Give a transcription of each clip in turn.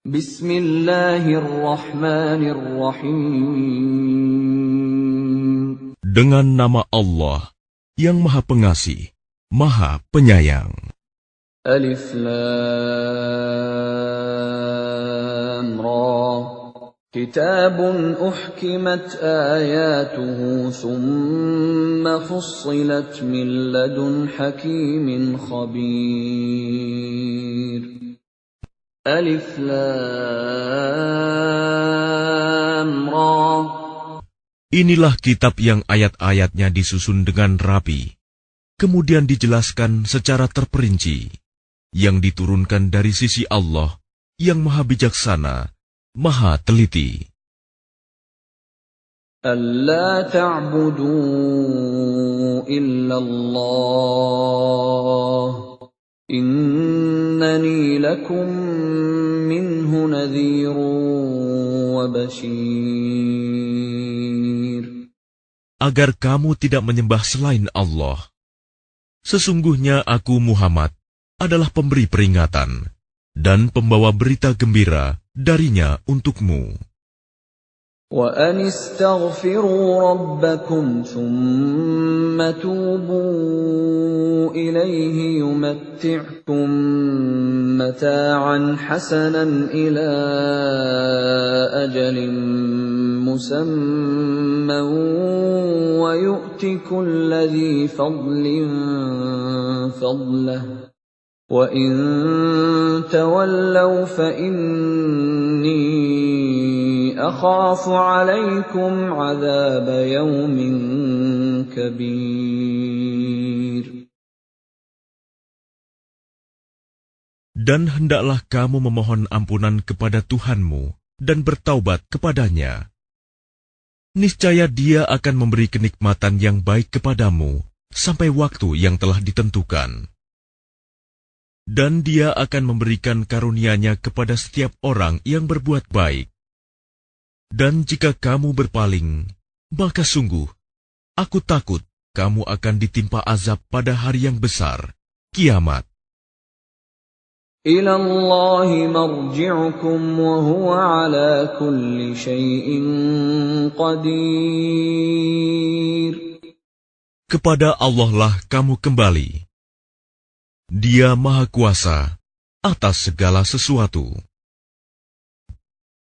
Bismillahirrahmanirrahim. Dengan nama Allah yang Maha Pengasih, Maha Penyayang. Alif Lam Ra. Kitabun uhkimat ayatuhu thumma fussilat min ladun hakimin khabir. Alif Lam Ra. Inilah kitab yang ayat-ayatnya disusun dengan rapi, kemudian dijelaskan secara terperinci, yang diturunkan dari sisi Allah yang Maha Bijaksana, Maha Teliti. Alla ta'budu illallah, innani lakum minhu nadhirun wa bashir. Agar kamu tidak menyembah selain Allah. Sesungguhnya aku Muhammad adalah pemberi peringatan dan pembawa berita gembira darinya untukmu. Wa anistaghfiru rabbakum thumma tubu ilayhi yumatti'kum mata'an hasanan ila ajalin musamman wa yu'ti kulli dhi fadlin fadlahu wa in tawallaw fa inni akhafu 'alaykum 'adzab yawmin kabir. Dan hendaklah kamu memohon ampunan kepada Tuhanmu dan bertaubat kepadanya. Niscaya Dia akan memberi kenikmatan yang baik kepadamu sampai waktu yang telah ditentukan. Dan Dia akan memberikan karunia-Nya kepada setiap orang yang berbuat baik. Dan jika kamu berpaling, maka sungguh, aku takut kamu akan ditimpa azab pada hari yang besar, kiamat. Ila Allahi marji'ukum wa huwa ala kulli syai'in qadir. Kepada Allah lah kamu kembali. Dia Maha Kuasa atas segala sesuatu.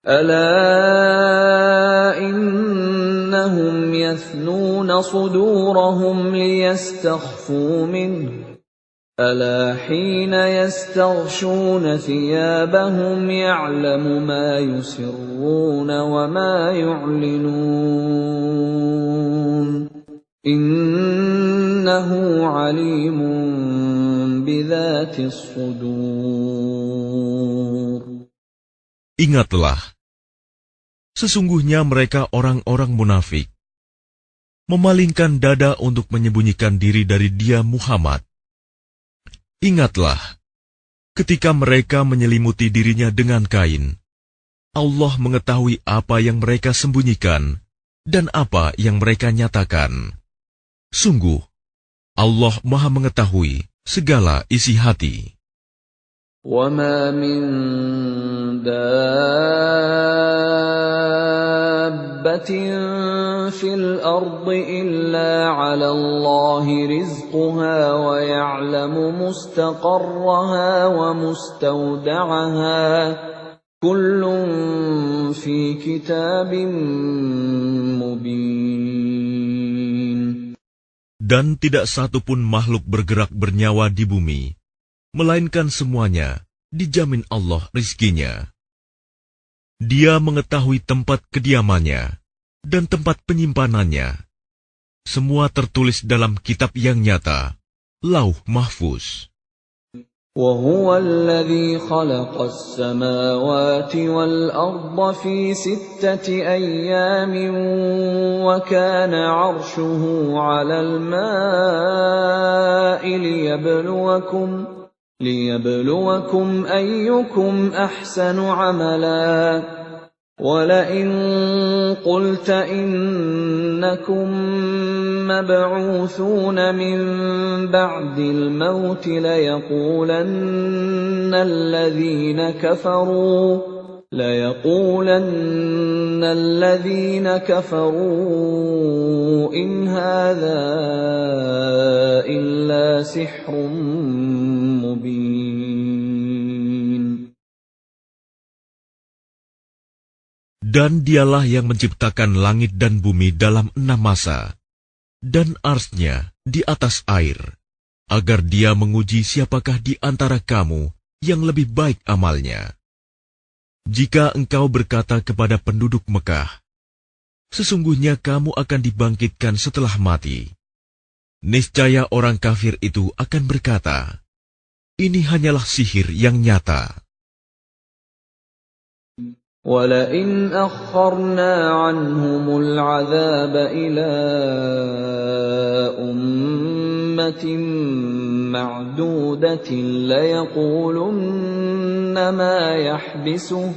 Ala innahum yathnuna sudurahum liyastakhfu minhu. Ala hina yastaghshuna thiyabahum ya'lamu ma yusirruna wa ma yu'linun. Innahu alimun bidhatis sudur. Ingatlah, sesungguhnya mereka orang-orang munafik, memalingkan dada untuk menyembunyikan diri dari Dia Muhammad. Ingatlah, ketika mereka menyelimuti dirinya dengan kain, Allah mengetahui apa yang mereka sembunyikan dan apa yang mereka nyatakan. Sungguh, Allah Maha mengetahui segala isi hati. وَمَا مِن دَابَّةٍ فِي الْأَرْضِ إِلَّا عَلَى اللَّهِ رِزْقُهَا وَيَعْلَمُ مُسْتَقَرَّهَا وَمُسْتَوْدَعَهَا كُلٌّ فِي كِتَابٍ مُبِينٍ. Dan tidak satu pun makhluk bergerak bernyawa di bumi, melainkan semuanya dijamin Allah rizkinya. Dia mengetahui tempat kediamannya dan tempat penyimpanannya. Semua tertulis dalam kitab yang nyata, Lauh Mahfuz. وَهُوَ الَّذِي خَلَقَ السَّمَاوَاتِ وَالْأَرْضَ فِي 6 أَيَّامٍ وَكَانَ عَرْشُهُ عَلَى الْمَاءِ لِيَبْلُوَكُمْ أَيُّكُمْ أَحْسَنُ عَمَلًا. وَلَئِن قُلْتَ إِنَّكُم مَّبْعُوثُونَ مِن بَعْدِ الْمَوْتِ لَيَقُولَنَّ الَّذِينَ كَفَرُوا إِنْ هَٰذَا إِلَّا سِحْرٌ مُّبِينٌ. Dan dialah yang menciptakan langit dan bumi dalam 6 masa, dan arsy-Nya di atas air, agar Dia menguji siapakah di antara kamu yang lebih baik amalnya. Jika engkau berkata kepada penduduk Mekah, sesungguhnya kamu akan dibangkitkan setelah mati, niscaya orang kafir itu akan berkata, ini hanyalah sihir yang nyata. وَلَئِنْ أَخَّرْنَا عَنْهُمُ الْعَذَابَ إِلَىٰ أُمَّةٍ مَّعْدُودَةٍ لَّيَقُولُنَّ مَا يَحْبِسُهُ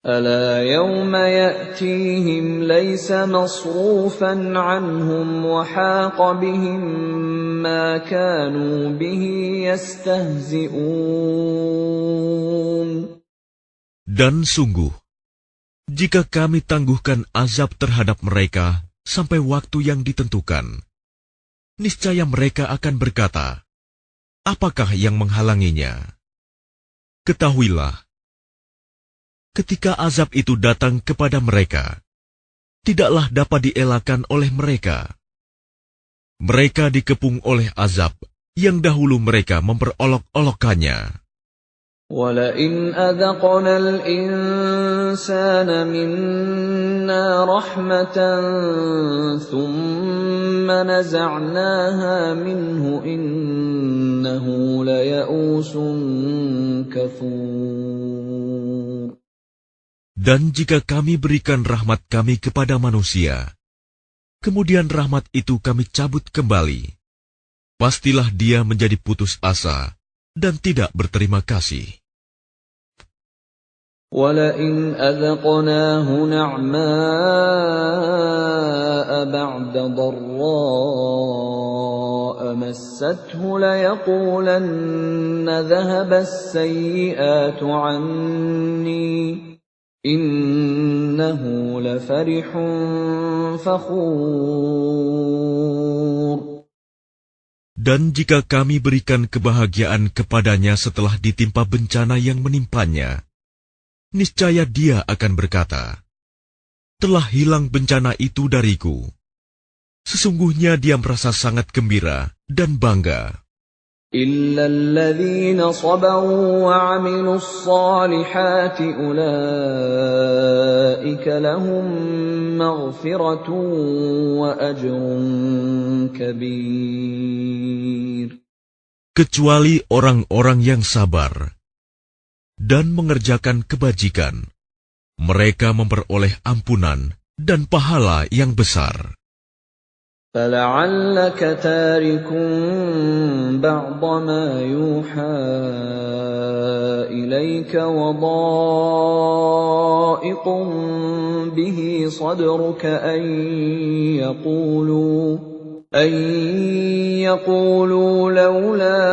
أَلَا يَوْمَ يَأْتِيهِمْ لَيْسَ مَصْرُوفًا عَنْهُمْ وَحَاقَ بِهِم مَّا كَانُوا بِهِ يَسْتَهْزِئُونَ. Dan sungguh, jika kami tangguhkan azab terhadap mereka sampai waktu yang ditentukan, niscaya mereka akan berkata, apakah yang menghalanginya? Ketahuilah, ketika azab itu datang kepada mereka, tidaklah dapat dielakkan oleh mereka. Mereka dikepung oleh azab yang dahulu mereka memperolok-olokkannya. وَلَئِنْ أَذَقْنَا الْإِنسَانَ مِنَّا رَحْمَةً ثُمَّ نَزَعْنَاهَا مِنْهُ إِنَّهُ لَيَئُوسٌ كَفُورٌ. Dan jika kami berikan rahmat kami kepada manusia, kemudian rahmat itu kami cabut kembali, pastilah dia menjadi putus asa dan tidak berterima kasih. وَلَئِنْ أَذَقْنَاهُ نَعْمَاءَ بَعْدَ ضَرَّاءَ مَسَّتْهُ لَيَقُولَنَّ ذَهَبَ السَّيِّئَاتُ عَنِّي إِنَّهُ لَفَرِحٌ فَخُورٌ. Dan jika kami berikan kebahagiaan kepadanya setelah ditimpa bencana yang menimpanya, niscaya dia akan berkata, telah hilang bencana itu dariku. Sesungguhnya dia merasa sangat gembira dan bangga. إِلَّا الَّذِينَ صَبَرُوا وَعَمِلُوا الصَّالِحَاتِ أُولَٰئِكَ لَهُم مَّغْفِرَةٌ وَأَجْرٌ كَبِيرٌ. Kecuali orang-orang yang sabar dan mengerjakan kebajikan, mereka memperoleh ampunan dan pahala yang besar. فَلَعَلَّكَ تَارِكٌ بَعْضَ مَا يُوحَىٰ إِلَيْكَ وَضَائِقٌ بِهِ صَدْرُكَ أَن يَقُولُوا لَوْلَا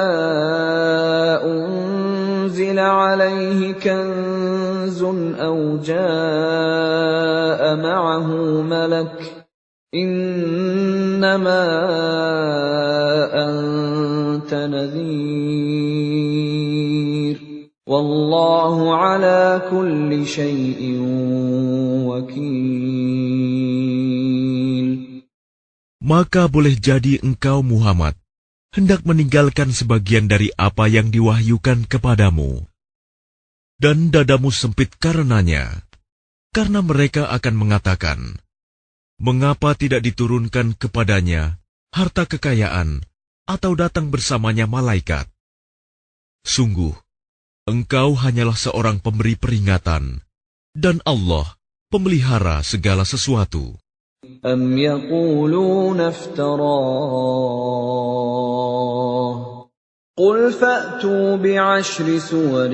أُنزِلَ عَلَيْهِ كَنزٌ أَوْ جَاءَ مَعَهُ مَلَكٌ إِنَّمَا أَنتَ نَذِيرٌ وَاللَّهُ عَلَى كُلِّ شَيْءٍ وَكِيلٌ. Maka boleh jadi engkau Muhammad hendak meninggalkan sebagian dari apa yang diwahyukan kepadamu, dan dadamu sempit karenanya, karena mereka akan mengatakan, mengapa tidak diturunkan kepadanya harta kekayaan atau datang bersamanya malaikat? Sungguh, engkau hanyalah seorang pemberi peringatan, dan Allah pemelihara segala sesuatu. أَمْ يَقُولُونَ افْتَرَاهُ قل فأتوا بعشر سور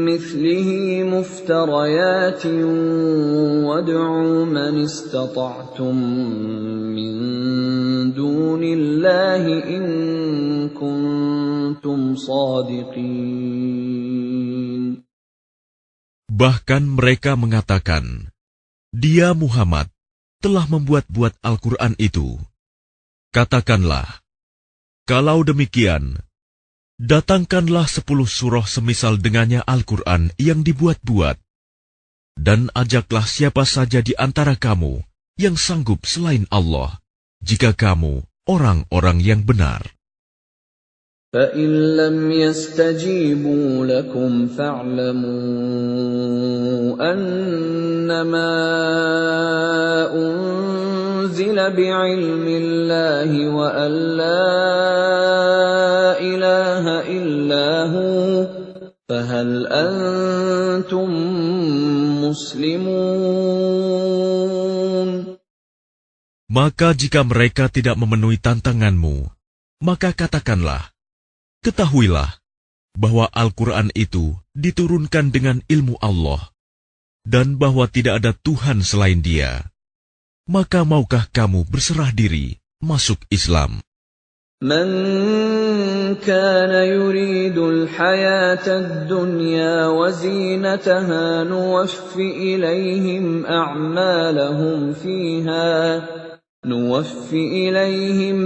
مثله مفتريات وادعوا من استطعتم من دون الله إن كنتم صادقين. Bahkan mereka mengatakan, Dia Muhammad telah membuat-buat Al-Quran itu. Katakanlah, kalau demikian, datangkanlah 10 surah semisal dengannya Al-Quran yang dibuat-buat, dan ajaklah siapa saja di antara kamu yang sanggup selain Allah, jika kamu orang-orang yang benar. فَإِن لَّمْ يَسْتَجِيبُوا لَكُمْ فَاعْلَمُوا أَنَّمَا أُنزِلَ بِعِلْمِ اللَّهِ وَأَن لَّا إِلَٰهَ إِلَّا هُوَ فَهَلْ أَنتُم مُّسْلِمُونَ. Maka jika mereka tidak memenuhi tantanganmu, maka katakanlah, ketahuilah bahwa Al-Quran itu diturunkan dengan ilmu Allah, dan bahwa tidak ada Tuhan selain Dia. Maka maukah kamu berserah diri masuk Islam? من كان يريد الحياة الدنيا وزينتها نوفِ إليهم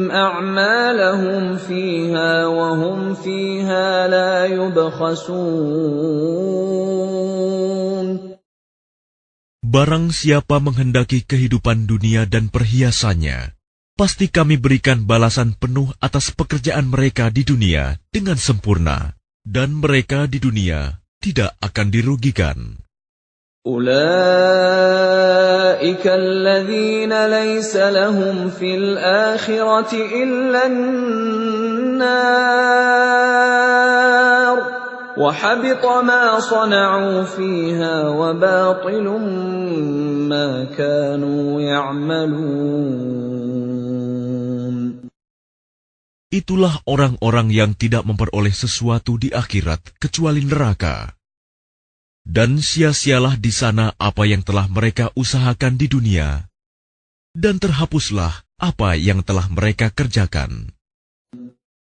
أعمالهم فيها وهم فيها لا يبخسون. Barang siapa menghendaki kehidupan dunia dan perhiasannya, pasti kami berikan balasan penuh atas pekerjaan mereka di dunia dengan sempurna, dan mereka di dunia tidak akan dirugikan. أولئك الذين ليس لهم في الآخرة إلا النار وحبط ما صنعوا فيها وباطل ما كانوا يعملون. Itulah orang-orang yang tidak memperoleh sesuatu di akhirat kecuali neraka. Dan sia-sialah di sana apa yang telah mereka usahakan di dunia, dan terhapuslah apa yang telah mereka kerjakan.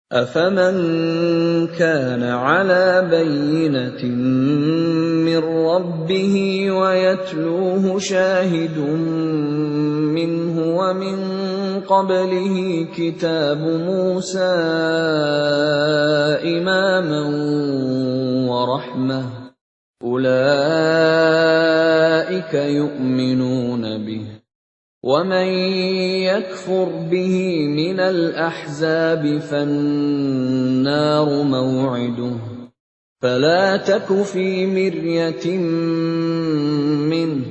أَفَمَنْ كَانَ عَلَى بَيِّنَةٍ مِّن رَّبِّهِ وَيَتْلُوهُ شَاهِدٌ مِّنْهُ وَمِن قَبْلِهِ كِتَابُ مُوسَىٰ إِمَامًا وَرَحْمَةً أُولَٰئِكَ يُؤْمِنُونَ بِهِ وَمَن يَكْفُرْ بِهِ مِنَ الْأَحْزَابِ فَالنَّارُ مَوْعِدُهُ فَلَا تَكُ فِي مِرْيَةٍ مِّنْهُ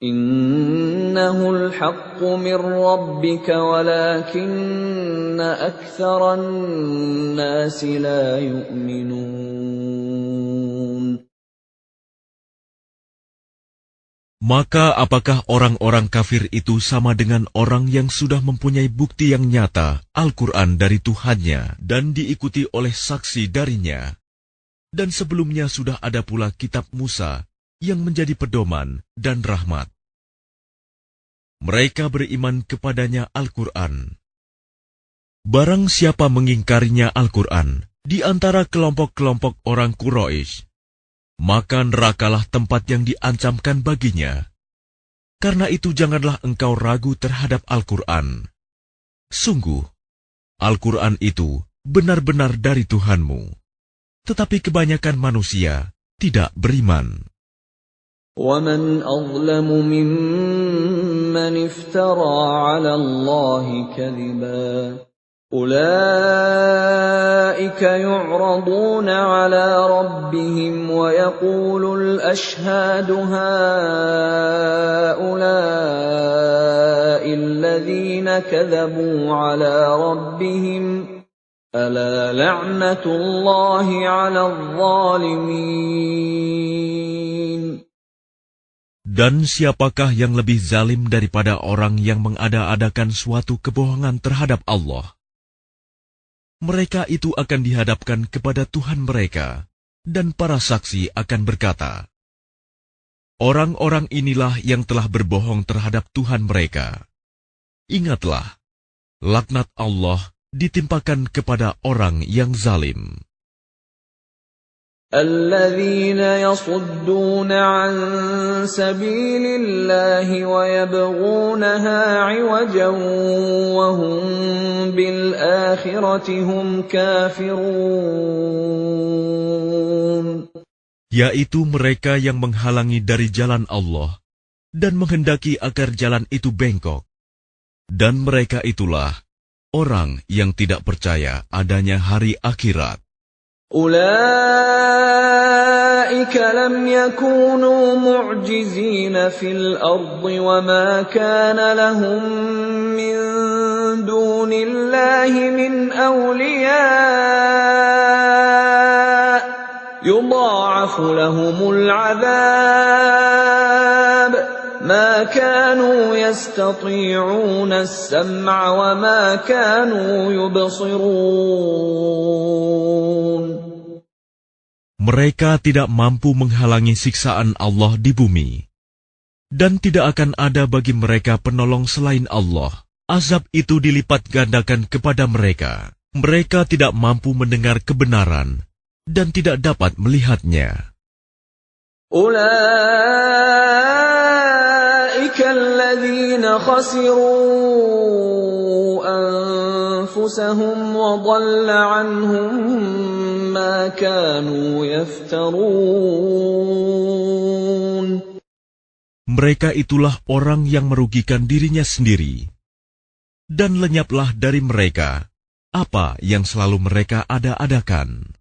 إِنَّهُ الْحَقُّ مِنْ رَبِّكَ وَلَكِنَّ أَكْثَرَ النَّاسِ لَا يُؤْمِنُونَ. Maka apakah orang-orang kafir itu sama dengan orang yang sudah mempunyai bukti yang nyata Al-Quran dari Tuhannya dan diikuti oleh saksi darinya? Dan sebelumnya sudah ada pula kitab Musa yang menjadi pedoman dan rahmat. Mereka beriman kepadanya Al-Quran. Barang siapa mengingkarinya Al-Quran di antara kelompok-kelompok orang Quraisy, maka nerakalah tempat yang diancamkan baginya. Karena itu janganlah engkau ragu terhadap Al-Quran. Sungguh, Al-Quran itu benar-benar dari Tuhanmu. Tetapi kebanyakan manusia tidak beriman. وَمَنْ أَظْلَمُ مِمَّنِ افْتَرَىٰ عَلَى اللَّهِ كَذِبًا أُولَٰئِكَ يُعْرَضُونَ عَلَىٰ رَبِّهِمْ وَيَقُولُ الْأَشْهَادُ هَٰؤُلَاءِ الَّذِينَ كَذَبُوا عَلَىٰ رَبِّهِمْ أَلَا لَعْنَةُ اللَّهِ عَلَى الظَّالِمِينَ. Dan siapakah yang lebih zalim daripada orang yang mengada-adakan suatu kebohongan terhadap Allah? mereka itu akan dihadapkan kepada Tuhan mereka, dan para saksi akan berkata, orang-orang inilah yang telah berbohong terhadap Tuhan mereka. Ingatlah, laknat Allah ditimpakan kepada orang yang zalim. الذين يصدون عن سبيل الله ويبغونها عوجا وهم بالآخرة هم كافرون. Yaitu mereka yang menghalangi dari jalan Allah dan menghendaki agar jalan itu bengkok. Dan mereka itulah orang yang tidak percaya adanya hari akhirat. أولئك لم يكونوا معجزين في الأرض وما كان لهم من دون الله من أولياء يضاعف لهم العذاب ما كانوا يستطيعون السمع وما كانوا يبصرون. Mereka tidak mampu menghalangi siksaan Allah di bumi. Dan tidak akan ada bagi mereka penolong selain Allah. Azab itu dilipat gandakan kepada mereka. Mereka tidak mampu mendengar kebenaran dan tidak dapat melihatnya. Ulaika alladhina khasiru anfusahum wa dhalla anhum ma kanu yaftarun. Mereka itulah orang yang merugikan dirinya sendiri. Dan lenyaplah dari mereka apa yang selalu mereka ada-adakan.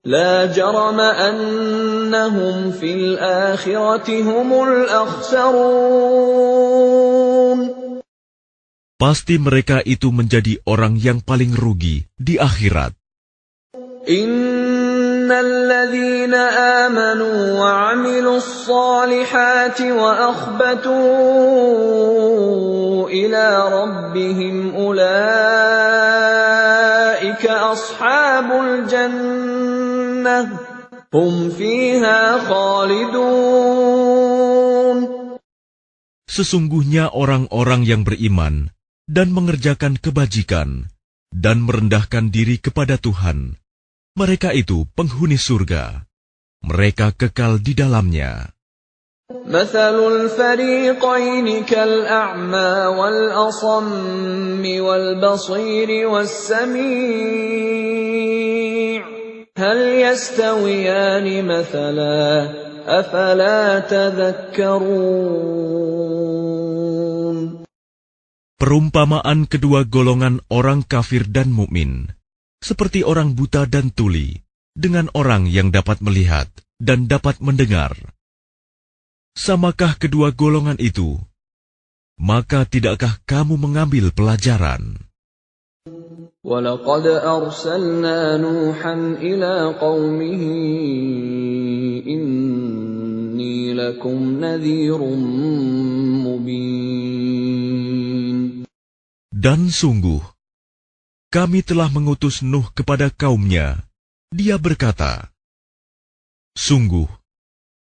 La jarama annahum fil akhirati humul akhsarun. Pasti mereka itu menjadi orang yang paling rugi di akhirat. Innal ladzina amanu wa 'amilus salihati wa akhbatu ila rabbihim ulaika ashabul jannah hum fiha khalidun. Sesungguhnya orang-orang yang beriman dan mengerjakan kebajikan dan merendahkan diri kepada Tuhan, mereka itu penghuni surga. Mereka kekal di dalamnya. Mathalul fariqaini kal'a'ma wal-asammi wal-basiri was-sami' hal yastawiyani mathala afala tadhakkarun. Perumpamaan kedua golongan orang kafir dan mukmin seperti orang buta dan tuli, dengan orang yang dapat melihat dan dapat mendengar. Samakah kedua golongan itu? Maka tidakkah kamu mengambil pelajaran? وَلَقَدْ أَرْسَلْنَا نُوحًا إِلَى قَوْمِهِ إِنِّي لَكُمْ نَذِيرٌ مُبِينٌ. Dan sungguh, kami telah mengutus Nuh kepada kaumnya. Dia berkata, sungguh,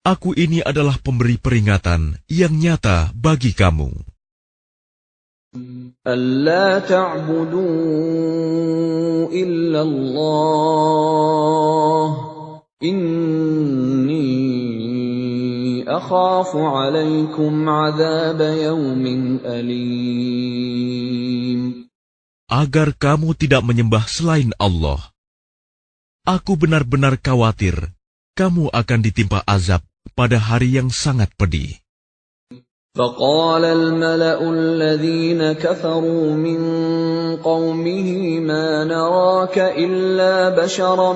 aku ini adalah pemberi peringatan yang nyata bagi kamu. أَلَّا تَعْبُدُوا إِلَّا اللَّهَ إِنِّي أَخَافُ عَلَيْكُمْ عَذَابَ يَوْمٍ أَلِيمٍ. Agar kamu tidak menyembah selain Allah. Aku benar-benar khawatir kamu akan ditimpa azab pada hari yang sangat pedih. فَقَالَ الْمَلَأُ الَّذِينَ كَفَرُوا مِنْ قَوْمِهِ مَا نَرَاكَ إِلَّا بَشَرًا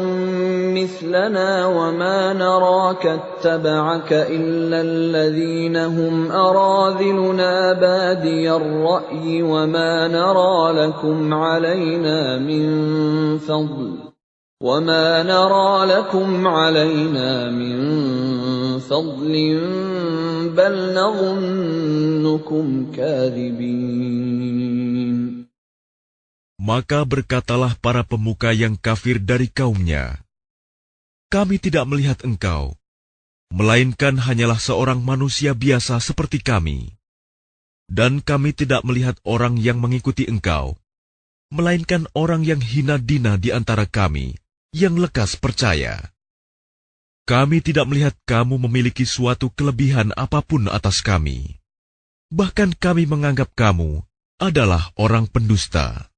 مِثْلَنَا وَمَا نَرَاكَ اتَّبَعَكَ إِلَّا الَّذِينَ هُمْ أَرَاذِلُنَا بَادِيَ الرَّأْيِ وَمَا نَرَى لَكُمْ عَلَيْنَا مِنْ فَضْلٍ بَلْ نَظُنُّكُمْ. 'Alaikum 'alaina min fadlin bal nadhunnukum kadhibin. Maka berkatalah para pemuka yang kafir dari kaumnya, "Kami tidak melihat engkau, melainkan hanyalah seorang manusia biasa seperti kami. Dan kami tidak melihat orang yang mengikuti engkau, melainkan orang yang hina dina di antara kami, yang lekas percaya. Kami tidak melihat kamu memiliki suatu kelebihan apapun atas kami. Bahkan kami menganggap kamu adalah orang pendusta."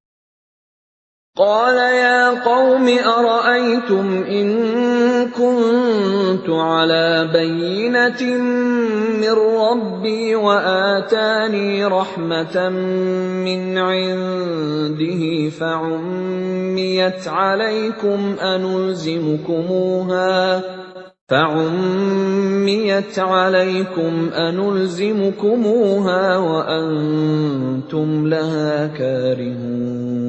قال يا قوم أرأيتم إن كنت على بينة من ربي وآتاني رحمة من عنده فعميت عليكم أنلزمكموها وأنتم لها كارهون.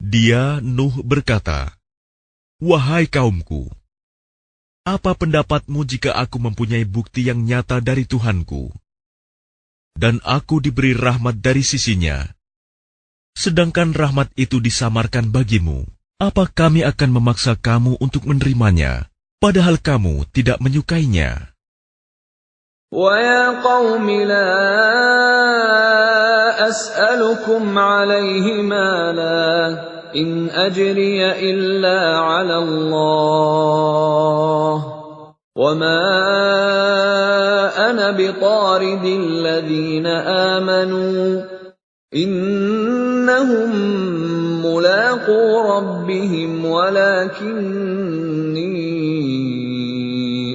Dia, Nuh, berkata, "Wahai kaumku, apa pendapatmu jika aku mempunyai bukti yang nyata dari Tuhanku, dan aku diberi rahmat dari sisinya, sedangkan rahmat itu disamarkan bagimu? Apa kami akan memaksa kamu untuk menerimanya, padahal kamu tidak menyukainya?" وَيَا قَوْمِ لَا أَسْأَلُكُمْ عَلَيْهِ مَالًا إِنْ أَجْرِيَ إِلَّا عَلَى اللَّهِ وَمَا أَنَا بِطَارِدِ الَّذِينَ آمَنُوا إِنَّهُمْ مُلَاقُو رَبِّهِمْ وَلَكِنِّي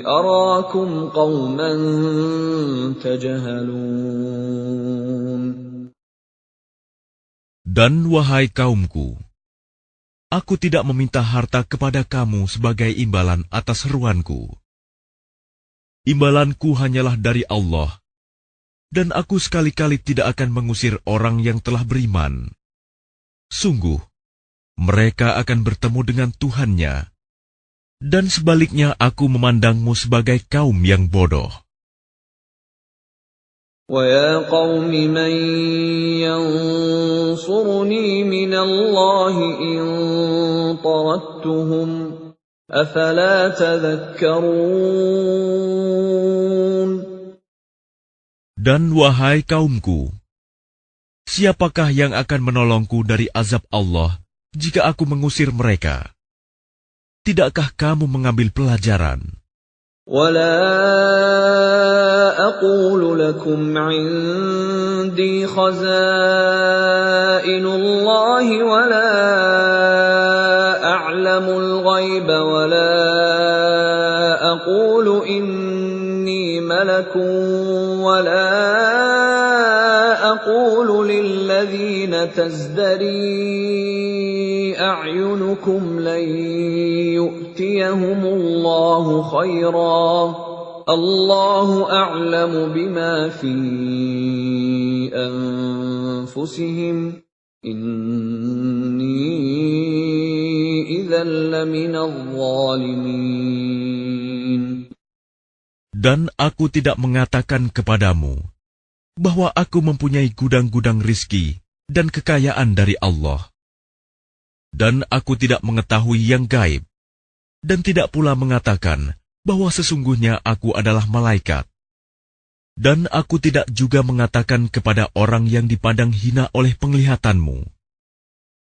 أَرَاكُمْ قَوْمًا تَجْهَلُونَ. Dan wahai kaumku, aku tidak meminta harta kepada kamu sebagai imbalan atas seruanku. Imbalanku hanyalah dari Allah, dan aku sekali-kali tidak akan mengusir orang yang telah beriman. Sungguh, mereka akan bertemu dengan Tuhannya, dan sebaliknya aku memandangmu sebagai kaum yang bodoh. وَيَا قَوْمِ مَنْ يَنْصُرُنِي مِنَ اللَّهِ إِنْ طَرَدتُّهُمْ أَفَلَا تَذَكَّرُونَ. Dan wahai kaumku, siapakah yang akan menolongku dari azab Allah jika aku mengusir mereka? Tidakkah kamu mengambil pelajaran? وَلَا أَقُولُ لَكُمْ عِنْدِي خَزَائِنُ اللَّهِ وَلَا أَعْلَمُ الْغَيْبَ وَلَا أَقُولُ إِنِّي مَلَكٌ وَلَا أَقُولُ لِلَّذِينَ تَزْدَرِي أَعْيُنُكُمْ لَنْ يُؤْتِيَهُمُ اللَّهُ خَيْرًا اللَّهُ أَعْلَمُ بِمَا فِي أَنفُسِهِمْ إِنِّي إِذًا لَّمِنَ الظَّالِمِينَ. Dan aku tidak mengatakan kepadamu bahwa aku mempunyai gudang-gudang rizki dan kekayaan dari Allah. Dan aku tidak mengetahui yang gaib, dan tidak pula mengatakan bahwa sesungguhnya aku adalah malaikat. Dan aku tidak juga mengatakan kepada orang yang dipandang hina oleh penglihatanmu,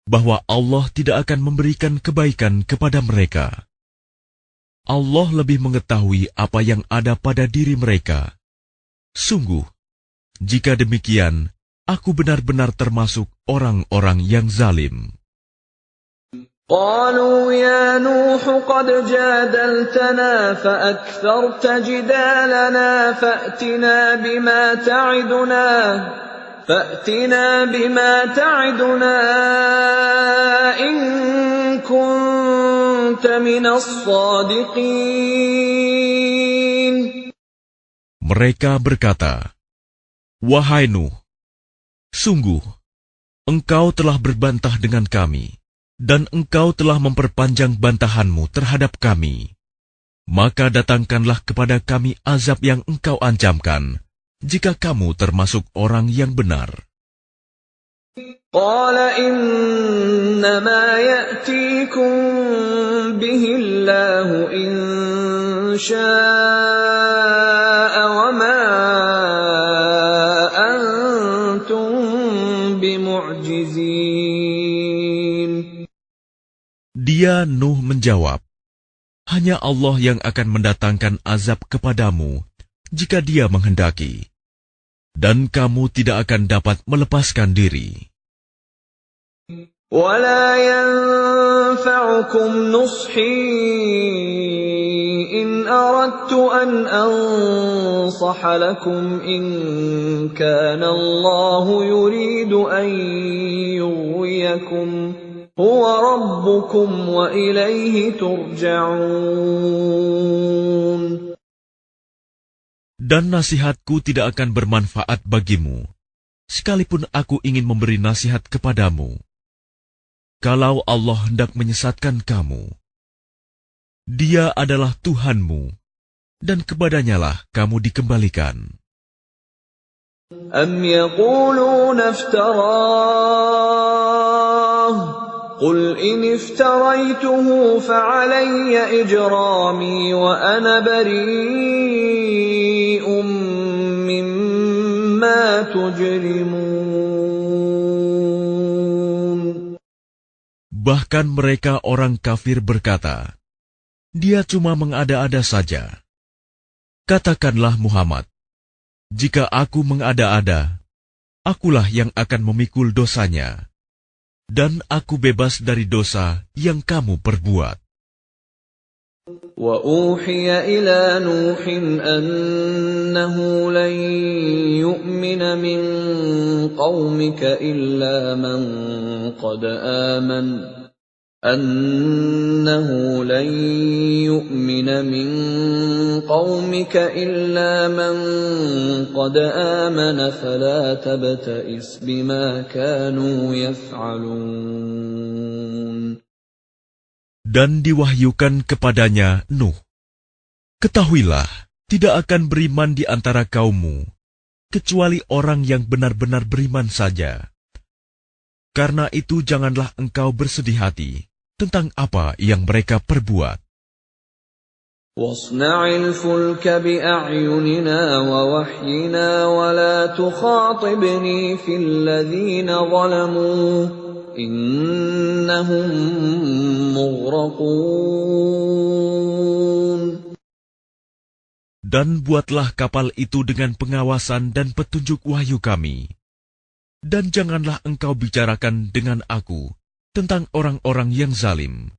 bahwa Allah tidak akan memberikan kebaikan kepada mereka. Allah lebih mengetahui apa yang ada pada diri mereka. Sungguh, jika demikian, aku benar-benar termasuk orang-orang yang zalim. قالوا يا نوح قد جادلتنا فأكثرت جدالنا فأتنا بما تعدنا إن كنت من الصادقين. Mereka berkata, "Wahai Nuh, sungguh, engkau telah berbantah dengan kami, dan engkau telah memperpanjang bantahanmu terhadap kami. Maka datangkanlah kepada kami azab yang engkau ancamkan, jika kamu termasuk orang yang benar." قال إنما يأتيكم به الله إن شاء وما أنتم بمعجزين. Dia Nuh menjawab, hanya Allah yang akan mendatangkan azab kepadamu jika Dia menghendaki, dan kamu tidak akan dapat melepaskan diri. ولا ينفعكم نصحي إن أردت أن أنصح لكم إن كان الله يريد أن يغويكم هو ربكم وإليه ترجعون. Dan nasihatku tidak akan bermanfaat bagimu, sekalipun aku ingin memberi nasihat kepadamu. Kalau Allah hendak menyesatkan kamu, Dia adalah Tuhanmu, dan kepadanyalah kamu dikembalikan. أم يقولون افتراه قل إن افتريته فعلي إجرامي وأنا بريء مما تجرمون. Bahkan mereka orang kafir berkata, dia cuma mengada-ada saja. Katakanlah Muhammad, jika aku mengada-ada, akulah yang akan memikul dosanya, dan aku bebas dari dosa yang kamu perbuat. وَأُوحِيَ إِلَى نُوحٍ أَنَّهُ لَن يُؤْمِنَ مِن قَوْمِكَ إِلَّا مَن قَدْ آمَنَ فَلَا تَبْتَئِسْ بِمَا كَانُوا يَفْعَلُونَ. Dan diwahyukan kepadanya Nuh, ketahuilah, tidak akan beriman di antara kaummu, kecuali orang yang benar-benar beriman saja. Karena itu janganlah engkau bersedih hati tentang apa yang mereka perbuat. وَاصْنَعِ الْفُلْكَ بِأَعْيُنِنَا وَوَحْيِنَا وَلَا تُخَاطِبْنِي فِي الَّذِينَ ظَلَمُوا إِنَّهُمْ مُغْرَقُونَ. Dan buatlah kapal itu dengan pengawasan dan petunjuk wahyu kami. Dan janganlah engkau bicarakan dengan aku tentang orang-orang yang zalim.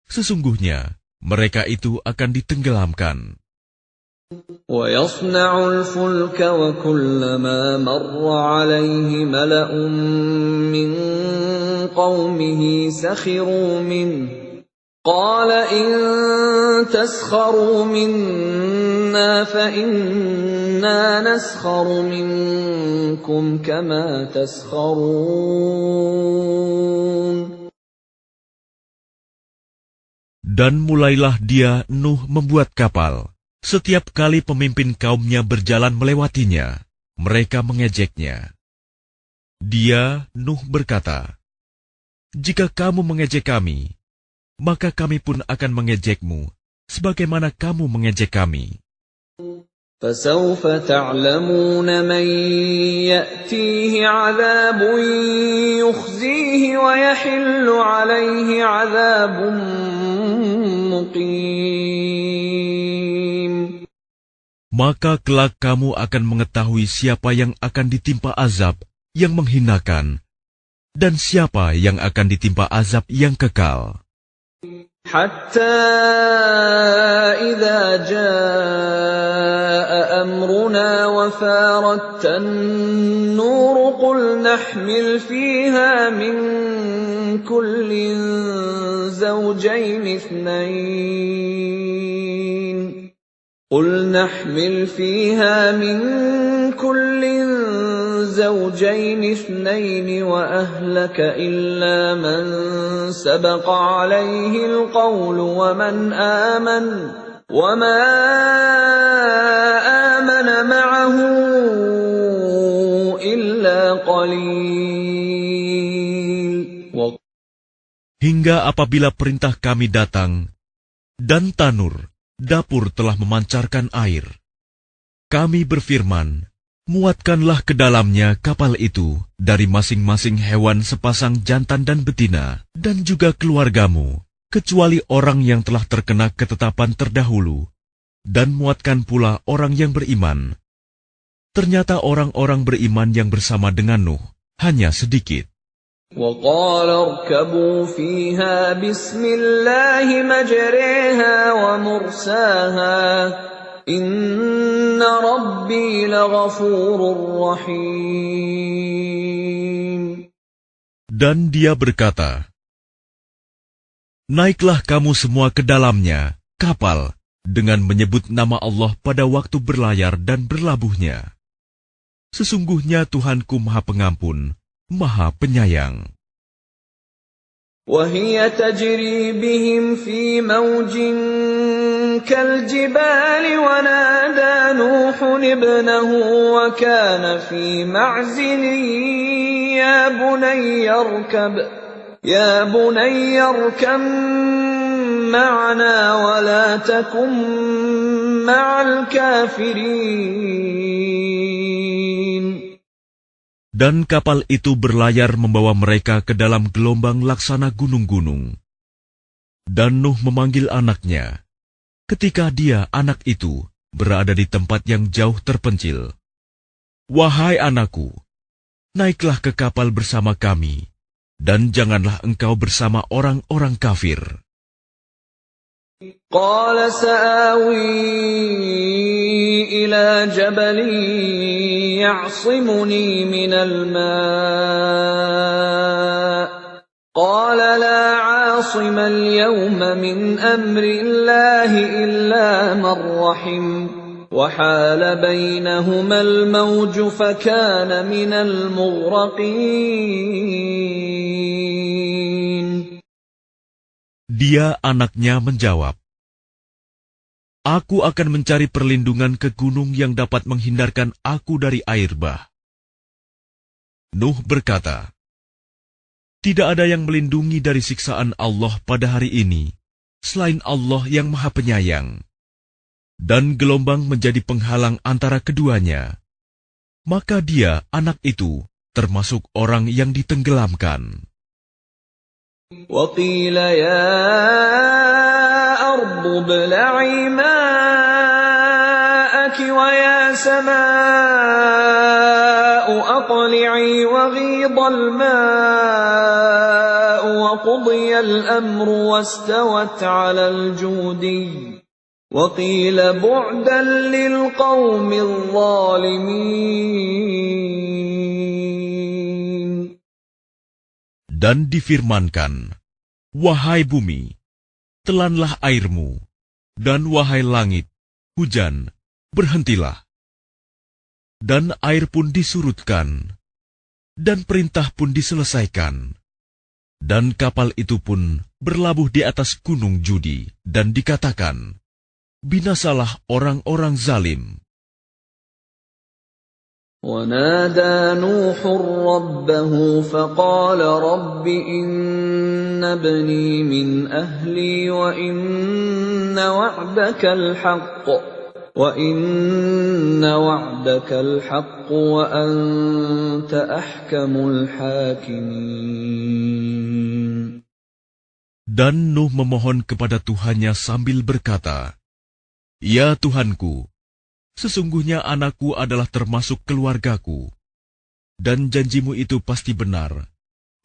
Sesungguhnya mereka itu akan ditenggelamkan. وَيَصْنَعُ الْفُلْكَ وَكُلَّمَا مَرَّ عَلَيْهِ مَلَأٌ مِّن قَوْمِهِ سَخِرُوا مِنْهُ قَالَ إِن تَسْخَرُوا مِنَّا فَإِنَّا نَسْخَرُ مِنكُمْ كَمَا تَسْخَرُونَ. Dan mulailah dia Nuh membuat kapal. Setiap kali pemimpin kaumnya berjalan melewatinya, mereka mengejeknya. Dia, Nuh, berkata, jika kamu mengejek kami, maka kami pun akan mengejekmu, sebagaimana kamu mengejek kami. فَسَوْفَ تَعْلَمُونَ مَنْ يَأْتِيهِ عَذَابٌ يُخْزِيهِ وَيَحِلُّ عَلَيْهِ عَذَابٌ مُقِيمٌ. Maka kelak kamu akan mengetahui siapa yang akan ditimpa azab yang menghinakan, dan siapa yang akan ditimpa azab yang kekal. حتى إذا جاء أمرنا وفارت النور قل نحمل فيها من كل زوجين اثنين وأهلك إلا من سبق عليه القول وما آمن معه إلا قليل. hingga apabila perintah kami datang, dan tanur, dapur telah memancarkan air. Kami berfirman, muatkanlah ke dalamnya kapal itu dari masing-masing hewan sepasang jantan dan betina, dan juga keluargamu, kecuali orang yang telah terkena ketetapan terdahulu, dan muatkan pula orang yang beriman. Ternyata orang-orang beriman yang bersama dengan Nuh hanya sedikit. وَقَالَ ارْكَبُوا فِيهَا بِسْمِ اللَّهِ مَجْرَاهَا وَمُرْسَاهَا إِنَّ رَبِّي لَغَفُورٌ رَّحِيمٌ. Dan dia berkata, naiklah kamu semua ke dalamnya, kapal, dengan menyebut nama Allah pada waktu berlayar dan berlabuhnya. Sesungguhnya Tuhanku Maha Pengampun, Maha Penyayang. وَهِيَ تَجْرِي بِهِمْ فِي مَوْجٍ كَالْجِبَالِ وَنَادَى نُوحٌ ابْنَهُ وَكَانَ فِي مَعْزِلٍ يَا بُنَيَّ ارْكَب مَّعَنَا وَلَا تَكُن مَّعَ الْكَافِرِينَ. Dan kapal itu berlayar membawa mereka ke dalam gelombang laksana gunung-gunung. Dan Nuh memanggil anaknya, ketika dia, anak itu, berada di tempat yang jauh terpencil. Wahai anakku, naiklah ke kapal bersama kami, dan janganlah engkau bersama orang-orang kafir. قَالَ سَآوِي إِلَى جَبَلٍ يَعْصِمُنِي مِنَ الْمَاءِ قَالَ لَا عَاصِمَ الْيَوْمَ مِنْ أَمْرِ اللَّهِ إِلَّا مَنْ رَحِمَ وَحَالَ بَيْنَهُمَا الْمَوْجُ فَكَانَ مِنَ الْمُغْرَقِينَ. Dia, anaknya, menjawab, aku akan mencari perlindungan ke gunung yang dapat menghindarkan aku dari air bah. Nuh berkata, tidak ada yang melindungi dari siksaan Allah pada hari ini, selain Allah yang Maha Penyayang. Dan gelombang menjadi penghalang antara keduanya. Maka dia, anak itu, termasuk orang yang ditenggelamkan. وَقِيلَ يَا أَرْضُ ابْلَعِي مَاءَكِ وَيَا سَمَاءُ أَقْلِعِي وَغِيضَ الْمَاءُ وَقُضِيَ الْأَمْرُ وَاسْتَوَتْ عَلَى الْجُودِيِّ وَقِيلَ بُعْدًا لِلْقَوْمِ الظَّالِمِينَ. Dan difirmankan, wahai bumi, telanlah airmu, dan wahai langit, hujan, berhentilah. Dan air pun disurutkan, dan perintah pun diselesaikan. Dan kapal itu pun berlabuh di atas gunung Judi, dan dikatakan, binasalah orang-orang zalim. وَنَادَى نُوحٌ رَبَّهُ فَقَالَ رَبِّ إِنَّ ابْنِي مِنْ أَهْلِي وَإِنَّ وَعْدَكَ الْحَقُّ وَأَنْتَ أَحْكَمُ الْحَاكِمِينَ. Dan Nuh memohon kepada Tuhannya sambil berkata, ya Tuhanku, sesungguhnya anakku adalah termasuk keluargaku, dan janjimu itu pasti benar.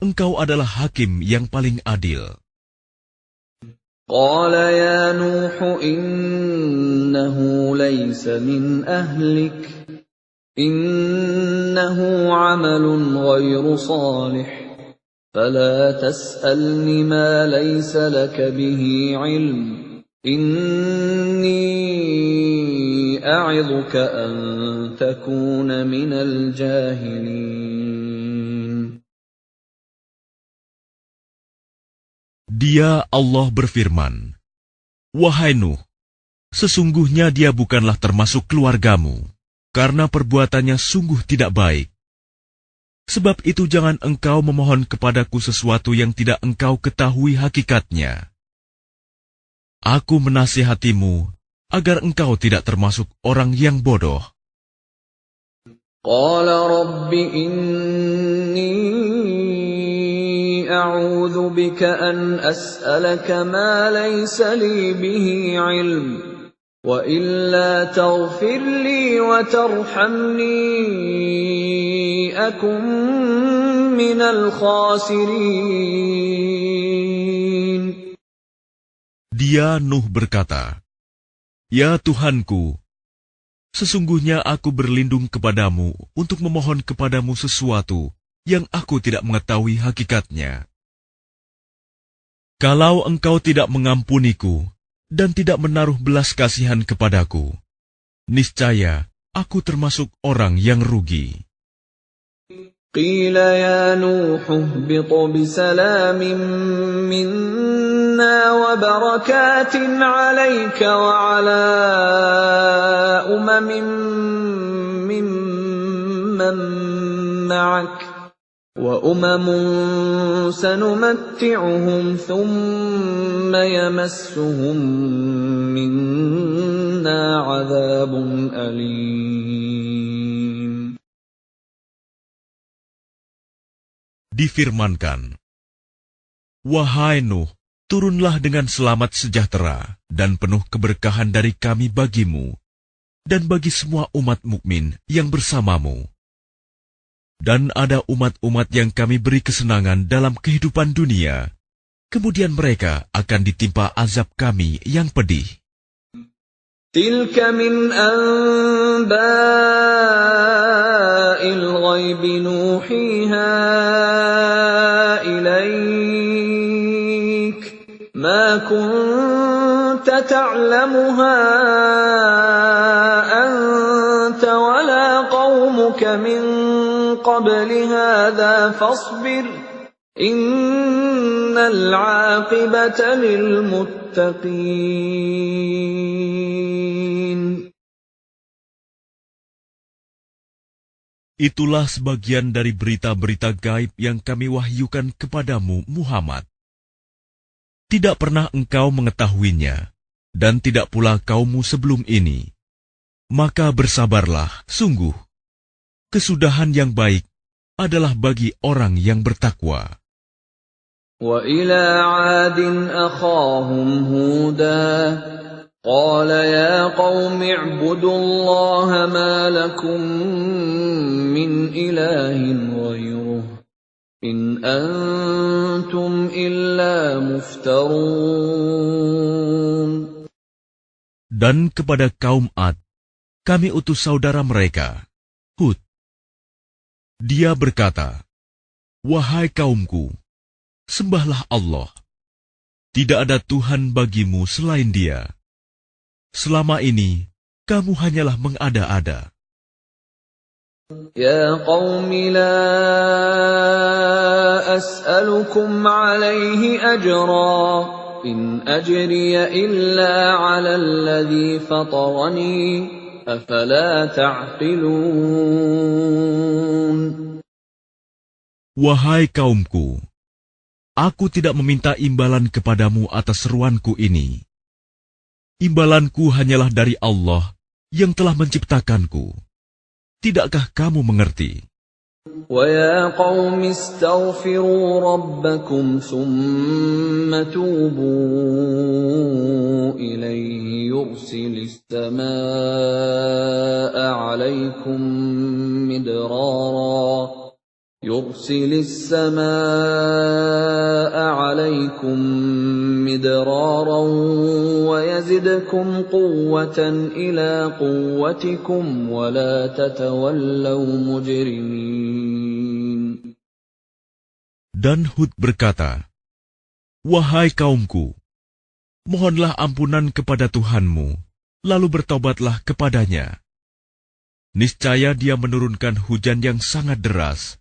Engkau adalah hakim yang paling adil. قَالَ يَا نُوحُ إِنَّهُ لَيْسَ مِنْ أَهْلِكَ إِنَّهُ عَمَلٌ غَيْرُ صَالِحٍ فَلَا تَسْأَلْنِ مَا لَيْسَ لَكَ بِهِ عِلْمٌ إِنِّي أَعِظُكَ أَن تَكُونَ مِنَ الْجَاهِلِينَ. Dia, Allah berfirman, wahai Nuh, sesungguhnya dia bukanlah termasuk keluargamu, karena perbuatannya sungguh tidak baik. Sebab itu jangan engkau memohon kepadaku sesuatu yang tidak engkau ketahui hakikatnya. Aku menasihatimu agar engkau tidak termasuk orang yang bodoh. Qala rabbi inni a'udzu bika an as'alaka ma laysa li bihi 'ilm wa illa taghfir li wa tarhamni akun minal khasirin. Dia Nuh berkata, "Ya Tuhanku, sesungguhnya aku berlindung kepadamu untuk memohon kepadamu sesuatu yang aku tidak mengetahui hakikatnya. Kalau engkau tidak mengampuniku dan tidak menaruh belas kasihan kepadaku, niscaya aku termasuk orang yang rugi." Qila ya Nuh ihbit bisalamin minna wa barakatin 'alayka wa 'ala umamin mimman ma'ak wa umamun sanumatti'uhum thumma yamassuhum minna 'adzabun alim. Difirmankan, "Wahai Nuh, turunlah dengan selamat sejahtera dan penuh keberkahan dari kami bagimu dan bagi semua umat mukmin yang bersamamu. Dan ada umat-umat yang kami beri kesenangan dalam kehidupan dunia, kemudian mereka akan ditimpa azab kami yang pedih." Tilka min anba'il ghaibi nuhiha ilaik ma kunta ta'lamuha anta wala qaumuka min qabli hadha fasbir innal 'aqibata lil muttaqin. Itulah sebagian dari berita-berita gaib yang kami wahyukan kepadamu, Muhammad. Tidak pernah engkau mengetahuinya, dan tidak pula kaummu sebelum ini. Maka bersabarlah, sungguh. Kesudahan yang baik adalah bagi orang yang bertakwa. Wa ila 'adin akhahum Huda قال يا قوم اعبدوا الله ما لكم من إله غيره إن أنتم إلا مفترون. Dan kepada kaum Ad, kami utus saudara mereka, Hud. Dia berkata, "Wahai kaumku, sembahlah Allah. Tidak ada Tuhan bagimu selain Dia. Selama ini, kamu hanyalah mengada-ada." Ya qaumi la as'alukum alaihi ajra, in ajriya illa 'ala alladhi fatarani, afala ta'qilun. Wahai kaumku, aku tidak meminta imbalan kepadamu atas seruanku ini. Imbalanku hanyalah dari Allah yang telah menciptakanku. Tidakkah kamu mengerti? وَيَا قَوْمِ اسْتَغْفِرُوا رَبَّكُمْ ثُمَّ تُوبُوا إِلَيْهِ يُرْسِلِ السَّمَاءَ عَلَيْكُمْ مِدْرَارًا وَيَزِدْكُمْ قُوَّةً إِلَى قُوَّتِكُمْ وَلَا تَتَوَلَّوْا مُجْرِمِينَ. Dan Hud berkata, "Wahai kaumku, mohonlah ampunan kepada Tuhanmu, lalu bertobatlah kepadanya. Niscaya Dia menurunkan hujan yang sangat deras.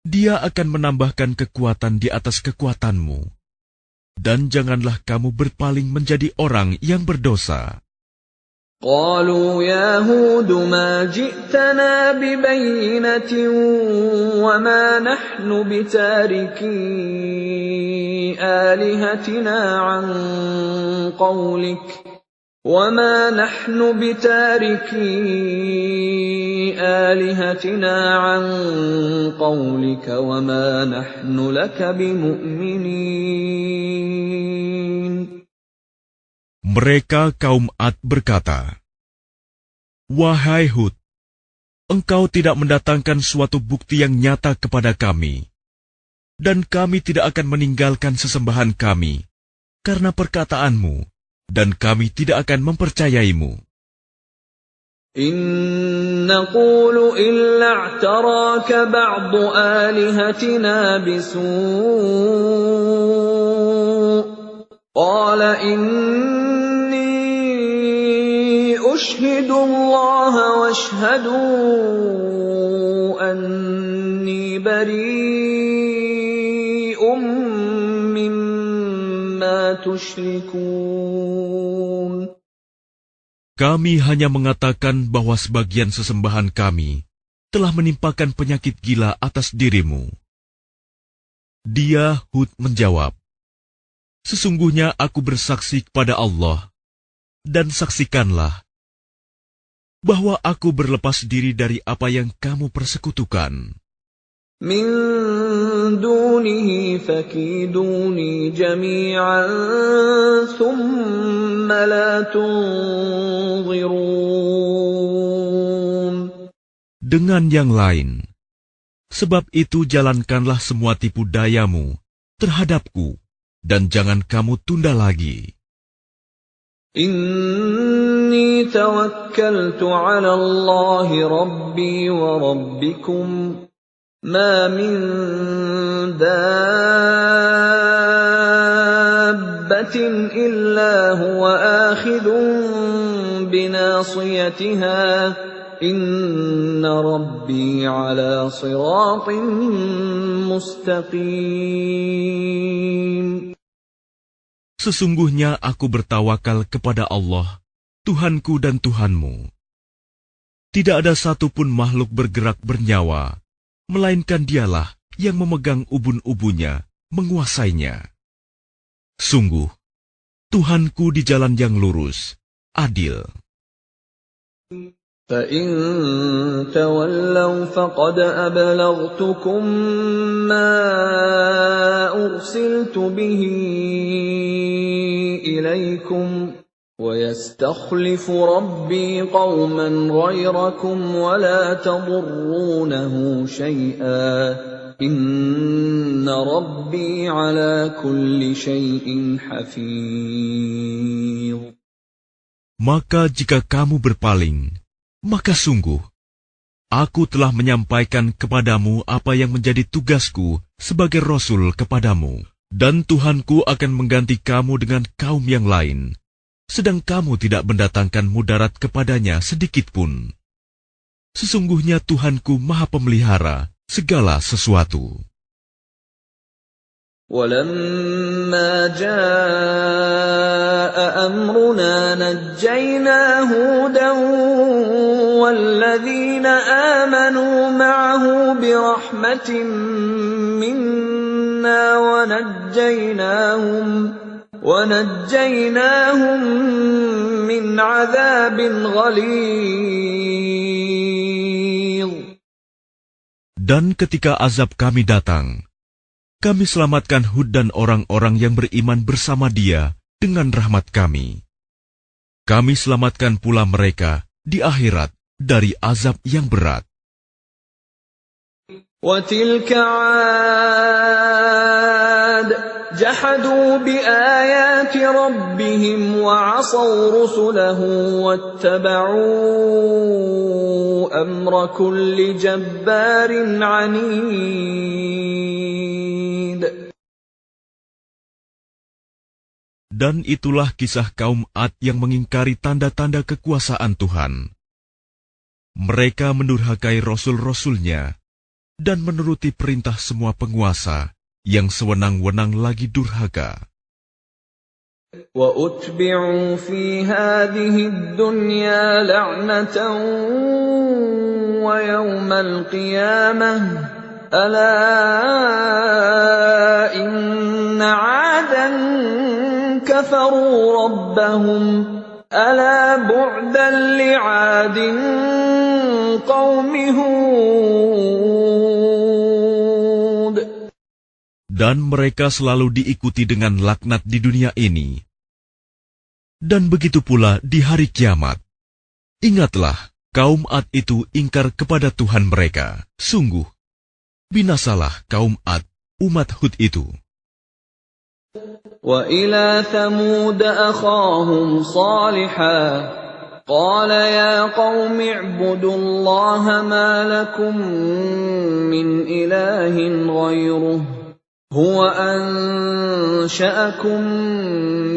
Dia akan menambahkan kekuatan di atas kekuatanmu. Dan janganlah kamu berpaling menjadi orang yang berdosa." قالوا يا هود ما جئتنا ببينة وما نحن بتاركي آلهتنا عن قولك وما نحن لك بمؤمنين. Mereka kaum Ad berkata, "Wahai Hud, engkau tidak mendatangkan suatu bukti yang nyata kepada kami, dan kami tidak akan meninggalkan sesembahan kami karena perkataanmu, dan kami tidak akan mempercayaimu. إن نقول إلا اعتراك بعض آلهتنا بسوء قال إني أشهد الله واشهدوا أني بريء مما تشركون. Kami hanya mengatakan bahwa sebagian sesembahan kami telah menimpakan penyakit gila atas dirimu." Dia, Hud, menjawab, "Sesungguhnya aku bersaksi kepada Allah, dan saksikanlah bahwa aku berlepas diri dari apa yang kamu persekutukan. Min dunihi fakiduni jami'an thumma la tunzirun." Dengan yang lain, sebab itu jalankanlah semua tipu dayamu terhadapku, dan jangan kamu tunda lagi. Inni tawakkaltu 'ala Allah Rabbi wa Rabbikum ma min dabbatin illa huwa akhidun binasiyatiha inna Rabbi 'ala siratin mustaqim. Sesungguhnya aku bertawakal kepada Allah, Tuhanku dan Tuhanmu. Tidak ada satupun makhluk bergerak bernyawa, melainkan Dialah yang memegang ubun-ubunnya, menguasainya. Sungguh, Tuhanku di jalan yang lurus, adil. فَإِن تَوَلَّوْا فَقَدْ أَبْلَغْتُكُم مَّا أُرْسِلْتُ بِهِ إِلَيْكُمْ وَيَسْتَخْلِفُ رَبِّي قَوْمًا غَيْرَكُمْ وَلَا تَضُرُّونَهُ شَيْئًا إِنَّ رَبِّي عَلَى كُلِّ شَيْءٍ حَفِيظٌ. Maka jika kamu berpaling, maka sungguh, aku telah menyampaikan kepadamu apa yang menjadi tugasku sebagai Rasul kepadamu, dan Tuhanku akan mengganti kamu dengan kaum yang lain, sedang kamu tidak mendatangkan mudarat kepadanya sedikitpun. Sesungguhnya Tuhanku Maha Pemelihara segala sesuatu. وَلَمَّا جَاءَ أَمْرُنَا نَجَّيْنَا هُودًا وَالَّذِينَ آمَنُوا مَعَهُ بِرَحْمَةٍ مِّنَّا وَنَجَّيْنَاهُم مِّنْ عَذَابٍ غَلِيظٍ. Dan ketika azab kami datang, kami selamatkan Hud dan orang-orang yang beriman bersama dia dengan rahmat kami. Kami selamatkan pula mereka di akhirat dari azab yang berat. وَتِلْكَ عَادٌ جَحَدُوا بِآيَاتِ رَبِّهِمْ وَعَصَوْا رُسُلَهُ وَاتَّبَعُوا أَمْرَ كُلِّ جَبَّارٍ عَنِيدٍ. Dan itulah kisah kaum Ad yang mengingkari tanda-tanda kekuasaan Tuhan. Mereka mendurhakai rasul-rasulnya dan menuruti perintah semua penguasa yang sewenang-wenang lagi durhaka. وَأُتْبِعُوا فِي هَٰذِهِ الدُّنْيَا لَعْنَةً وَيَوْمَ الْقِيَامَةِ أَلَا إِنَّ عَادًا كَفَرُوا رَبَّهُمْ أَلَا بُعْدًا لِّعَادٍ قَوْمِ هُودٍ. Dan mereka selalu diikuti dengan laknat di dunia ini. Dan begitu pula di hari kiamat. Ingatlah, kaum Ad itu ingkar kepada Tuhan mereka. Sungguh, binasalah kaum Ad, umat Hud itu. وَإِلَى ثَمُودَ أَخَاهُمْ صَالِحًا قَالَ يَا قَوْمِ اعْبُدُوا اللَّهَ مَا لَكُم مِّنْ إِلَٰهٍ غَيْرُهُ هُوَ أَنشَأَكُم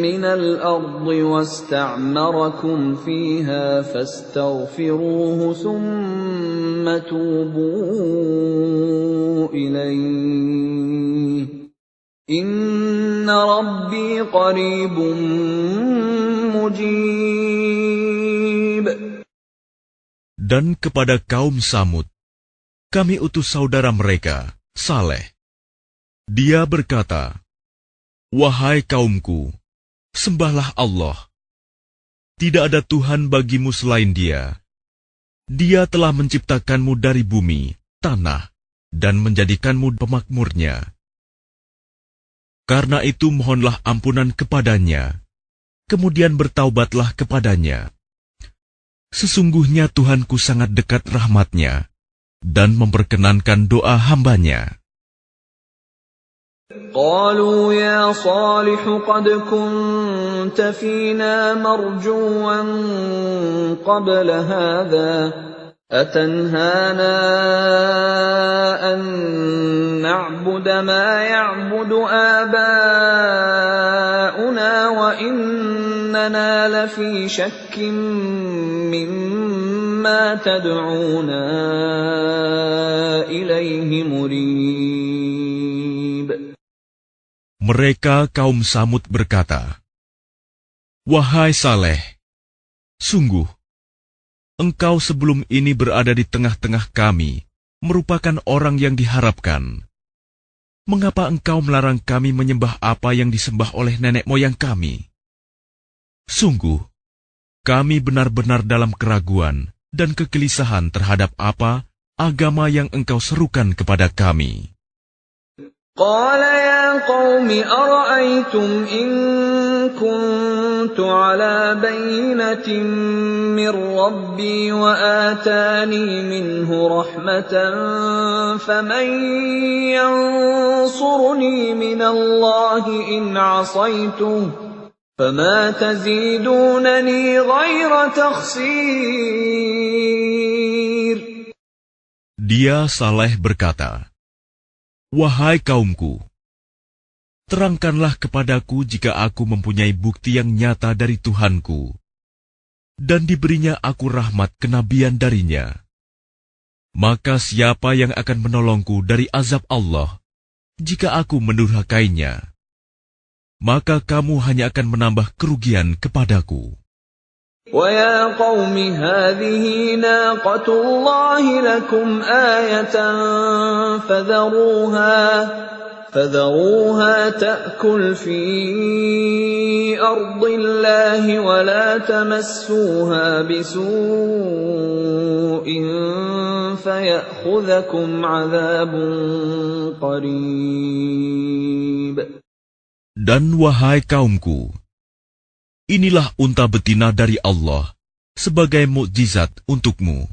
مِّنَ الْأَرْضِ وَاسْتَعْمَرَكُمْ فِيهَا فَاسْتَغْفِرُوهُ ثُمَّ تُوبُوا إِلَيْهِ إِنَّ رَبِّي قَرِيبٌ مُّجِيبٌ. Dan kepada kaum Samud, kami utus saudara mereka, Saleh. Dia berkata, "Wahai kaumku, sembahlah Allah. Tidak ada Tuhan bagimu selain Dia. Dia telah menciptakanmu dari bumi, tanah, dan menjadikanmu pemakmurnya. Karena itu mohonlah ampunan kepadanya, kemudian bertaubatlah kepadanya. Sesungguhnya Tuhanku sangat dekat rahmatnya, dan memperkenankan doa hambanya." قالوا يا صالح قد كنت فينا مرجوا قبل هذا أتنهانا أن نعبد ما يعبد آباؤنا وإننا لفي شك مما تدعونا إليه مريب. Mereka kaum Samud berkata, "Wahai Saleh, sungguh, engkau sebelum ini berada di tengah-tengah kami, merupakan orang yang diharapkan. Mengapa engkau melarang kami menyembah apa yang disembah oleh nenek moyang kami? Sungguh, kami benar-benar dalam keraguan dan kegelisahan terhadap apa agama yang engkau serukan kepada kami." قال يا قوم أرأيتم إن كنت على بينة من ربي وآتاني منه رحمة فمن ينصرني من الله إن عصيته فما تزيدونني غير تخسير. Dia Saleh berkata, "Wahai kaumku, terangkanlah kepadaku jika aku mempunyai bukti yang nyata dari Tuhanku, dan diberinya aku rahmat kenabian darinya. Maka siapa yang akan menolongku dari azab Allah, jika aku mendurhakainya? Maka kamu hanya akan menambah kerugian kepadaku." وَيَا قَوْمِ هَٰذِهِ نَاقَةُ اللَّهِ لَكُمْ آيَةً فَذَرُوهَا تَأْكُلْ فِي أَرْضِ اللَّهِ وَلَا تَمَسُّوهَا بِسُوءٍ فَيَأْخُذَكُمْ عَذَابٌ قَرِيبٌ. Dan wahai kaumku, inilah unta betina dari Allah sebagai mukjizat untukmu.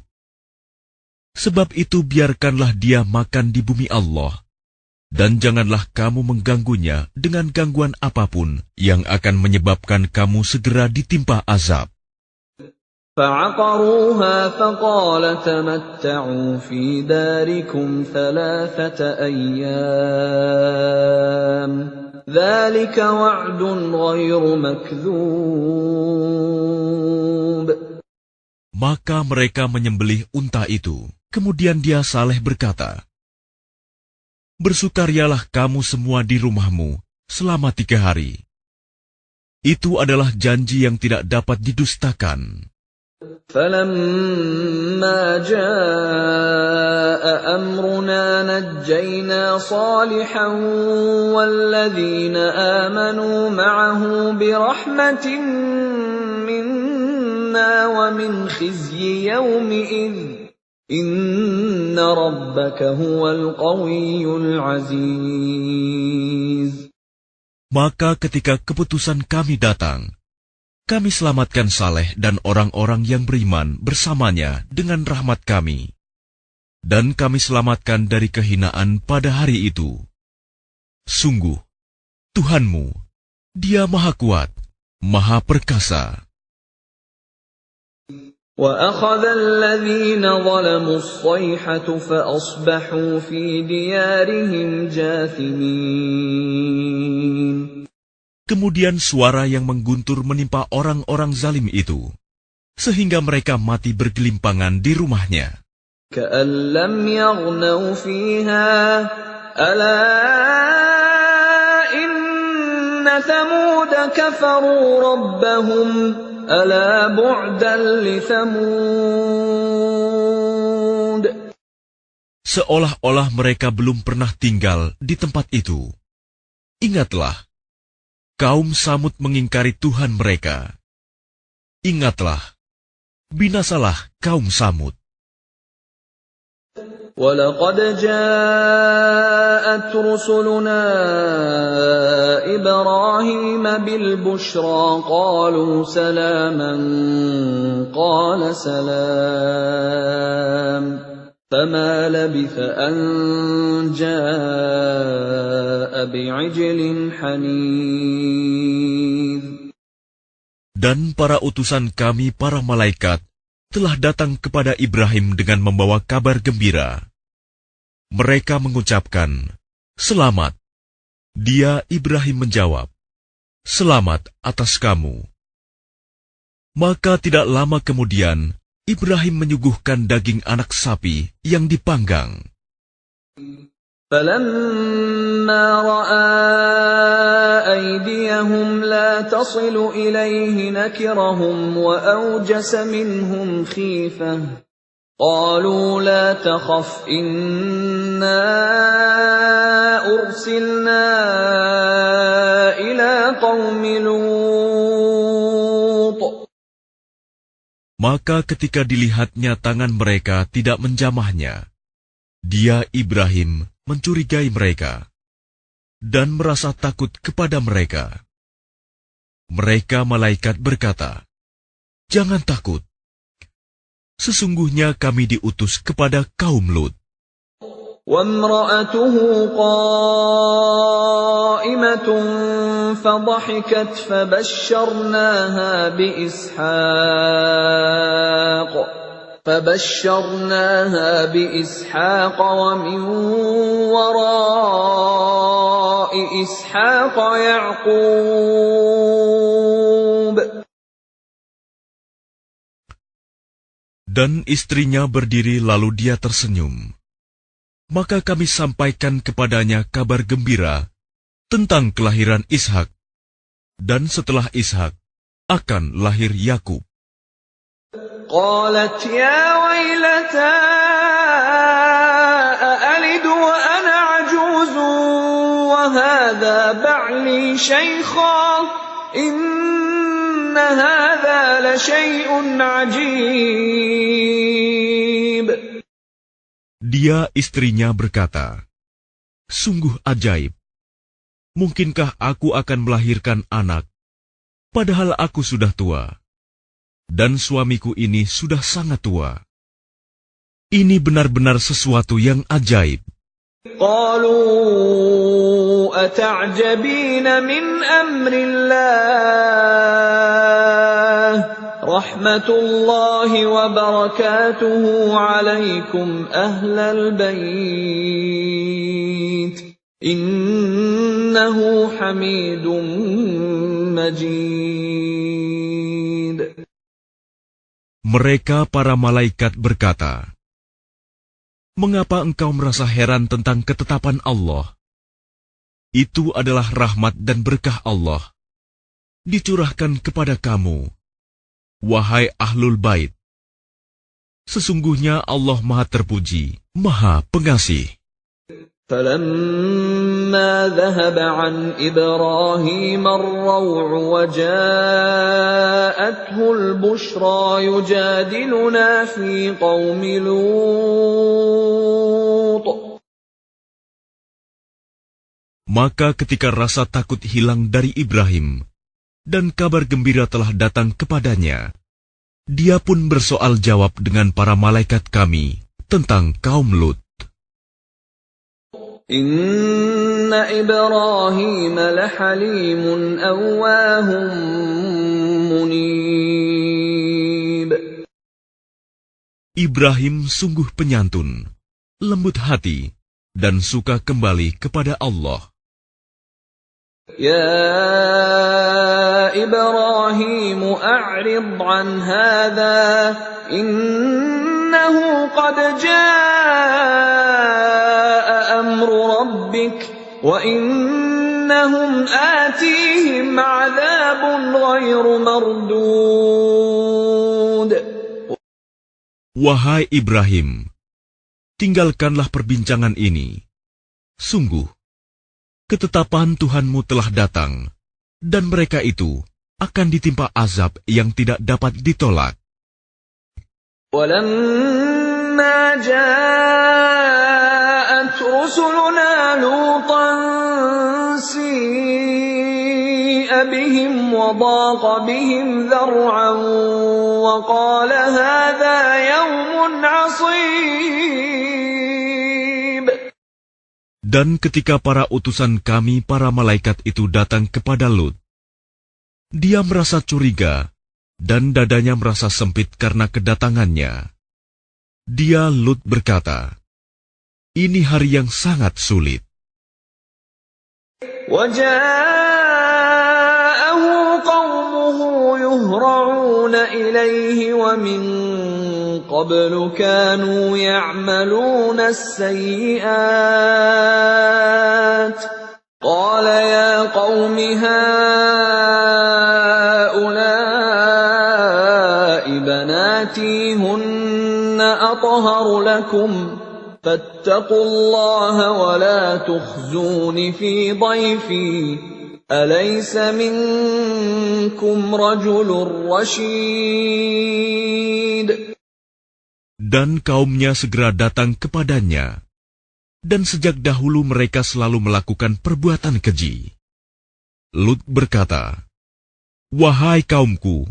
Sebab itu biarkanlah dia makan di bumi Allah, dan janganlah kamu mengganggunya dengan gangguan apapun yang akan menyebabkan kamu segera ditimpa azab. فَعَقَرُوهَا فَقَالَ تَمَتَّعُوا فِي دَارِكُمْ 3 أَيَّامٍ ذَلِكَ وَعْدٌ غَيْرُ مَكْذُوبٍ. Maka mereka menyembelih unta itu. Kemudian dia Saleh berkata, "Bersukarialah kamu semua di rumahmu selama 3 hari. Itu adalah janji yang tidak dapat didustakan. فَلَمَّا جَاءَ أَمْرُنَا نَجَّيْنَا صَالِحًا وَالَّذِينَ آمَنُوا مَعَهُ بِرَحْمَةٍ مِنَّا وَمِنْ خِزْيِ يَوْمِئِذٍ إِنَّ رَبَّكَ هُوَ الْقَوِيُّ الْعَزِيزُ. Maka ketika keputusan kami datang, kami selamatkan Saleh dan orang-orang yang beriman bersamanya dengan rahmat kami. Dan kami selamatkan dari kehinaan pada hari itu. Sungguh, Tuhanmu, Dia Maha Kuat, Maha Perkasa. وَأَخَذَ الَّذِينَ ظَلَمُوا الصَّيْحَةُ فَأَصْبَحُوا فِي دِيَارِهِمْ جَاثِمِينَ. Kemudian suara yang mengguntur menimpa orang-orang zalim itu, sehingga mereka mati bergelimpangan di rumahnya. كَأَن لَّمْ يَغْنَوْا فِيهَا أَلَا إِنَّ ثَمُودَ كَفَرُوا رَبَّهُمْ أَلَا بُعْدًا لِثَمُودَ. Seolah-olah mereka belum pernah tinggal di tempat itu. Ingatlah, kaum Samud mengingkari Tuhan mereka. Ingatlah, binasalah kaum Samud. وَلَقَدْ جَاءَتْ رُسُلُنَا إِبْرَاهِيمَ بِالْبُشْرَىٰ قَالُوا سَلَامًا قَالَ سَلَامٌ فَمَا لَبِثَ أَن جَاءَ بِعِجْلٍ حَنِيذٍ. Dan para utusan kami, para malaikat, telah datang kepada Ibrahim dengan membawa kabar gembira. Mereka mengucapkan, "Selamat." Dia, Ibrahim, menjawab, "Selamat atas kamu." Maka tidak lama kemudian, Ibrahim menyuguhkan daging anak sapi yang dipanggang. فَلَمَّا رَأَىٰ أَيْدِيَهُمْ لَا تَصِلُ إِلَيْهِ نَكِرَهُمْ وَأَوْجَسَ مِنْهُمْ خِيفَةً قَالُوا لَا تَخَفْ إِنَّا أُرْسِلْنَا إِلَىٰ قَوْمِ لُوطٍ. Maka ketika dilihatnya tangan mereka tidak menjamahnya, dia, Ibrahim, mencurigai mereka dan merasa takut kepada mereka. Mereka malaikat berkata, "Jangan takut. Sesungguhnya kami diutus kepada kaum Lut." وَامْرَأَتُهُ قَائِمَةٌ فَضَحِكَتْ فَبَشَّرْنَاهَا بِإِسْحَاقَ وَمِنْ وَرَاءِ إِسْحَاقَ يَعْقُوبَ. Dan istrinya berdiri lalu dia tersenyum. Maka kami sampaikan kepadanya kabar gembira tentang kelahiran Ishak. Dan setelah Ishak akan lahir Yakub. قالت يا ويلتى أألد وأنا عجوز وهذا بعلي شيخا إن هذا لشيء عجيب. Dia, istrinya, berkata, "Sungguh ajaib. Mungkinkah aku akan melahirkan anak, padahal aku sudah tua? Dan suamiku ini sudah sangat tua. Ini benar-benar sesuatu yang ajaib." قالوا أتعجبين من أمر الله رحمة الله وبركاته عليكم أهل البيت إنه حميد مجيد. Mereka para malaikat berkata, "Mengapa engkau merasa heran tentang ketetapan Allah? Itu adalah rahmat dan berkah Allah. dicurahkan kepada kamu, wahai Ahlul Bait. Sesungguhnya Allah Maha Terpuji, Maha Pengasih. فَلَمَّا ذَهَبَ عَنْ إِبْرَاهِيمَ الرَّوْعُ وَجَاءَتْهُ الْبُشْرَى يُجَادِلُنَا فِي قَوْمِ لُوطٍ. Maka ketika rasa takut hilang dari Ibrahim, dan kabar gembira telah datang kepadanya, dia pun bersoal jawab dengan para malaikat kami tentang kaum Lut. Inna Ibrahim lahalimun awwahum munib. Ibrahim sungguh penyantun, lembut hati, dan suka kembali kepada Allah. Ya Ibrahim a'rid an hadha innahu qad jaa amru rabbik wa innahum atihim 'adzabun ghairu mardud. Wahai Ibrahim, tinggalkanlah perbincangan ini. Sungguh, ketetapan Tuhanmu telah datang, dan mereka itu akan ditimpa azab yang tidak dapat ditolak. وَلَمَّا جَاءَتْ رُسُلُنَا لُوطًا سِيءَ بِهِمْ وَضَاقَ بِهِمْ ذَرْعًا وَقَالَ هَذَا يَوْمٌ عَصِيبٌ. Dan ketika para utusan kami, para malaikat itu datang kepada Lut, dia merasa curiga, dan dadanya merasa sempit karena kedatangannya. Dia, Lut, berkata, "Ini hari yang sangat sulit." وَجَاءَهُ قَوْمُهُ يُهْرَعُونَ إِلَيْهِ وَمِن قَبْلُ كَانُوا يَعْمَلُونَ السَّيِّئَاتِ قَالَ يَا قَوْمِ هَٰؤُلَاءِ بَنَاتِي هُنَّ أَطْهَرُ لَكُمْ فَاتَّقُوا اللَّهَ وَلَا تُخْزُونِ فِي ضَيْفِي أَلَيْسَ مِنكُمْ رَجُلٌ رَّشِيدٌ. Dan kaumnya segera datang kepadanya, dan sejak dahulu mereka selalu melakukan perbuatan keji. Lut berkata, "Wahai kaumku,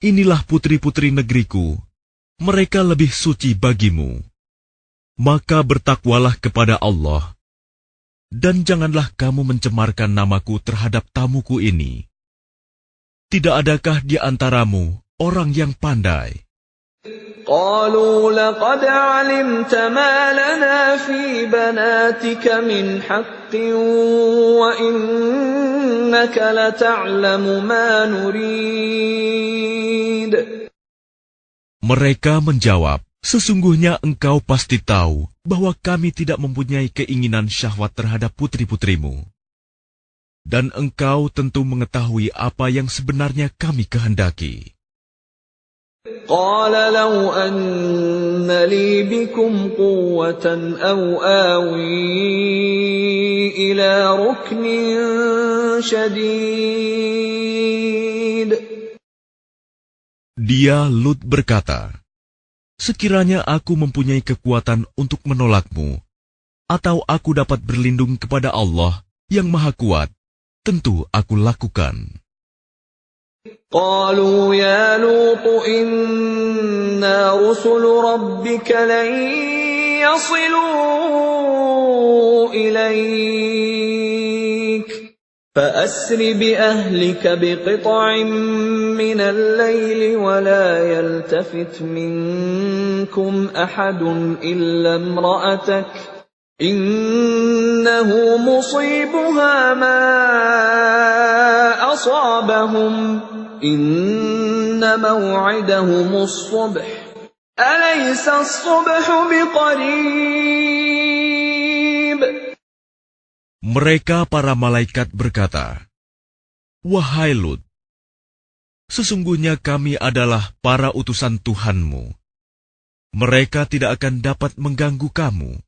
inilah putri-putri negeriku, mereka lebih suci bagimu. Maka bertakwalah kepada Allah, dan janganlah kamu mencemarkan namaku terhadap tamuku ini. Tidak adakah di antaramu orang yang pandai?" قالوا لقد علمت ما لنا في بناتك من حق وإنك لتعلم ما نريد. Mereka menjawab, "Sesungguhnya engkau pasti tahu bahwa kami tidak mempunyai keinginan syahwat terhadap putri-putrimu. Dan engkau tentu mengetahui apa yang sebenarnya kami kehendaki." قال لو أن لي بكم قوة أو آوي إلى ركن شديد. Dia, Lut, berkata, "Sekiranya aku mempunyai kekuatan untuk menolakmu, atau aku dapat berlindung kepada Allah yang Maha Kuat, tentu aku lakukan." قالوا يا لوط إنا رسل ربك لن يصلوا إليك فأسر بأهلك بقطع من الليل ولا يلتفت منكم أحد إلا امرأتك إنه مصيبها ما أصابهم إن موعدهم الصبح أليس الصبح بقريب. Mereka para malaikat berkata, Wahai Lut, sesungguhnya kami adalah para utusan Tuhanmu. Mereka tidak akan dapat mengganggu kamu.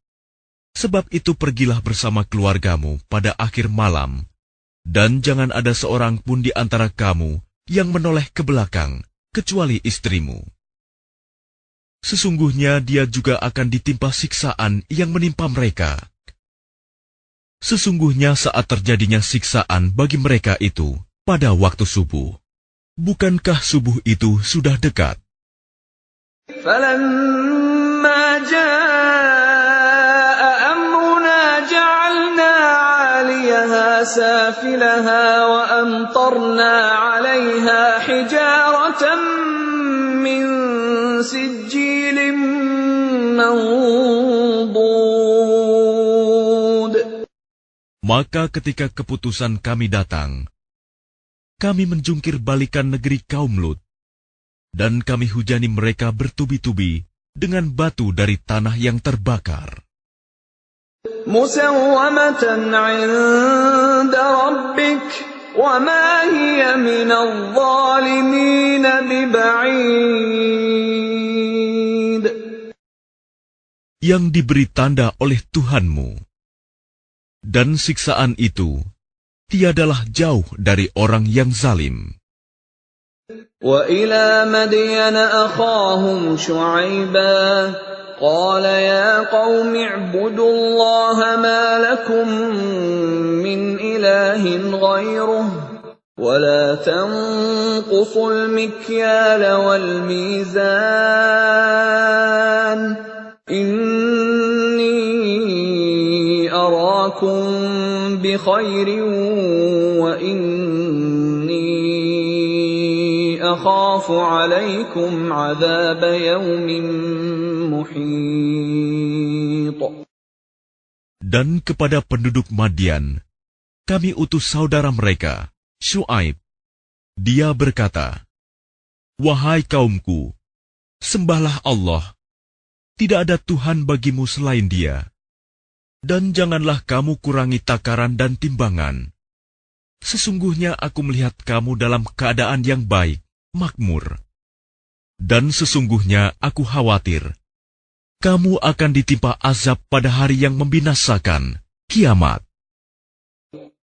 Sebab itu pergilah bersama keluargamu pada akhir malam, dan jangan ada seorang pun di antara kamu yang menoleh ke belakang, kecuali istrimu. Sesungguhnya dia juga akan ditimpa siksaan yang menimpa mereka. Sesungguhnya saat terjadinya siksaan bagi mereka itu pada waktu subuh. Bukankah subuh itu sudah dekat? فَلَمَّا جَاءَ أَمْرُنَا جَعَلْنَا عَالِيَهَا سَافِلَهَا وَأَمْطَرْنَا عَلَيْهَا حِجَارَةً مِّن سِجِّيلٍ مَّنضُودٍ. Maka ketika keputusan kami datang, kami menjungkir balikan negeri kaum Lut, dan kami hujani mereka bertubi-tubi dengan batu dari tanah yang terbakar. Musawwamatan 'inda rabbik wa ma hiya minadh dhalimin biba'id. Yang diberi tanda oleh Tuhanmu, dan siksaan itu tiadalah jauh dari orang yang zalim. وَإِلَى مَدْيَنَ أَخَاهُمْ شُعَيْبًا قَالَ يَا قَوْمِ اعْبُدُوا اللَّهَ مَا لَكُمْ مِنْ إِلَٰهٍ غَيْرُهُ وَلَا تَنقُصُوا الْمِكْيَالَ وَالْمِيزَانَ إِنِّي أَرَاكُمْ بِخَيْرٍ أخاف عليكم عذاب يوم محيط. Dan kepada penduduk Madian, kami utus saudara mereka, Syuaib. Dia berkata, "Wahai kaumku, sembahlah Allah. Tidak ada Tuhan bagimu selain Dia. Dan janganlah kamu kurangi takaran dan timbangan. Sesungguhnya aku melihat kamu dalam keadaan yang baik, makmur. Dan sesungguhnya aku khawatir, kamu akan ditimpa azab pada hari yang membinasakan, kiamat."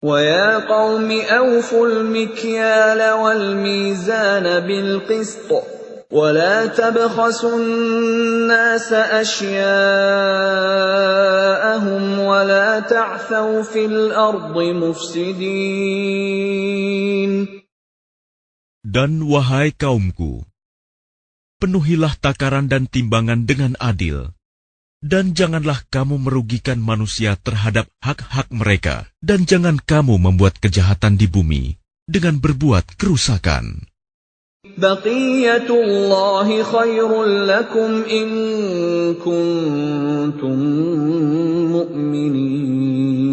وَيَا قَوْمِ أَوْفُوا الْمِكْيَالَ وَالْمِيزَانَ بِالْقِسْطِ وَلَا تَبْخَسُوا النَّاسَ أَشْيَاءَهُمْ وَلَا تَعْثَوْا فِي الْأَرْضِ مُفْسِدِينَ. Dan wahai kaumku, penuhilah takaran dan timbangan dengan adil, dan janganlah kamu merugikan manusia terhadap hak-hak mereka, dan jangan kamu membuat kejahatan di bumi dengan berbuat kerusakan. Baqiyatullahi khairul lakum in kuntum mu'minin.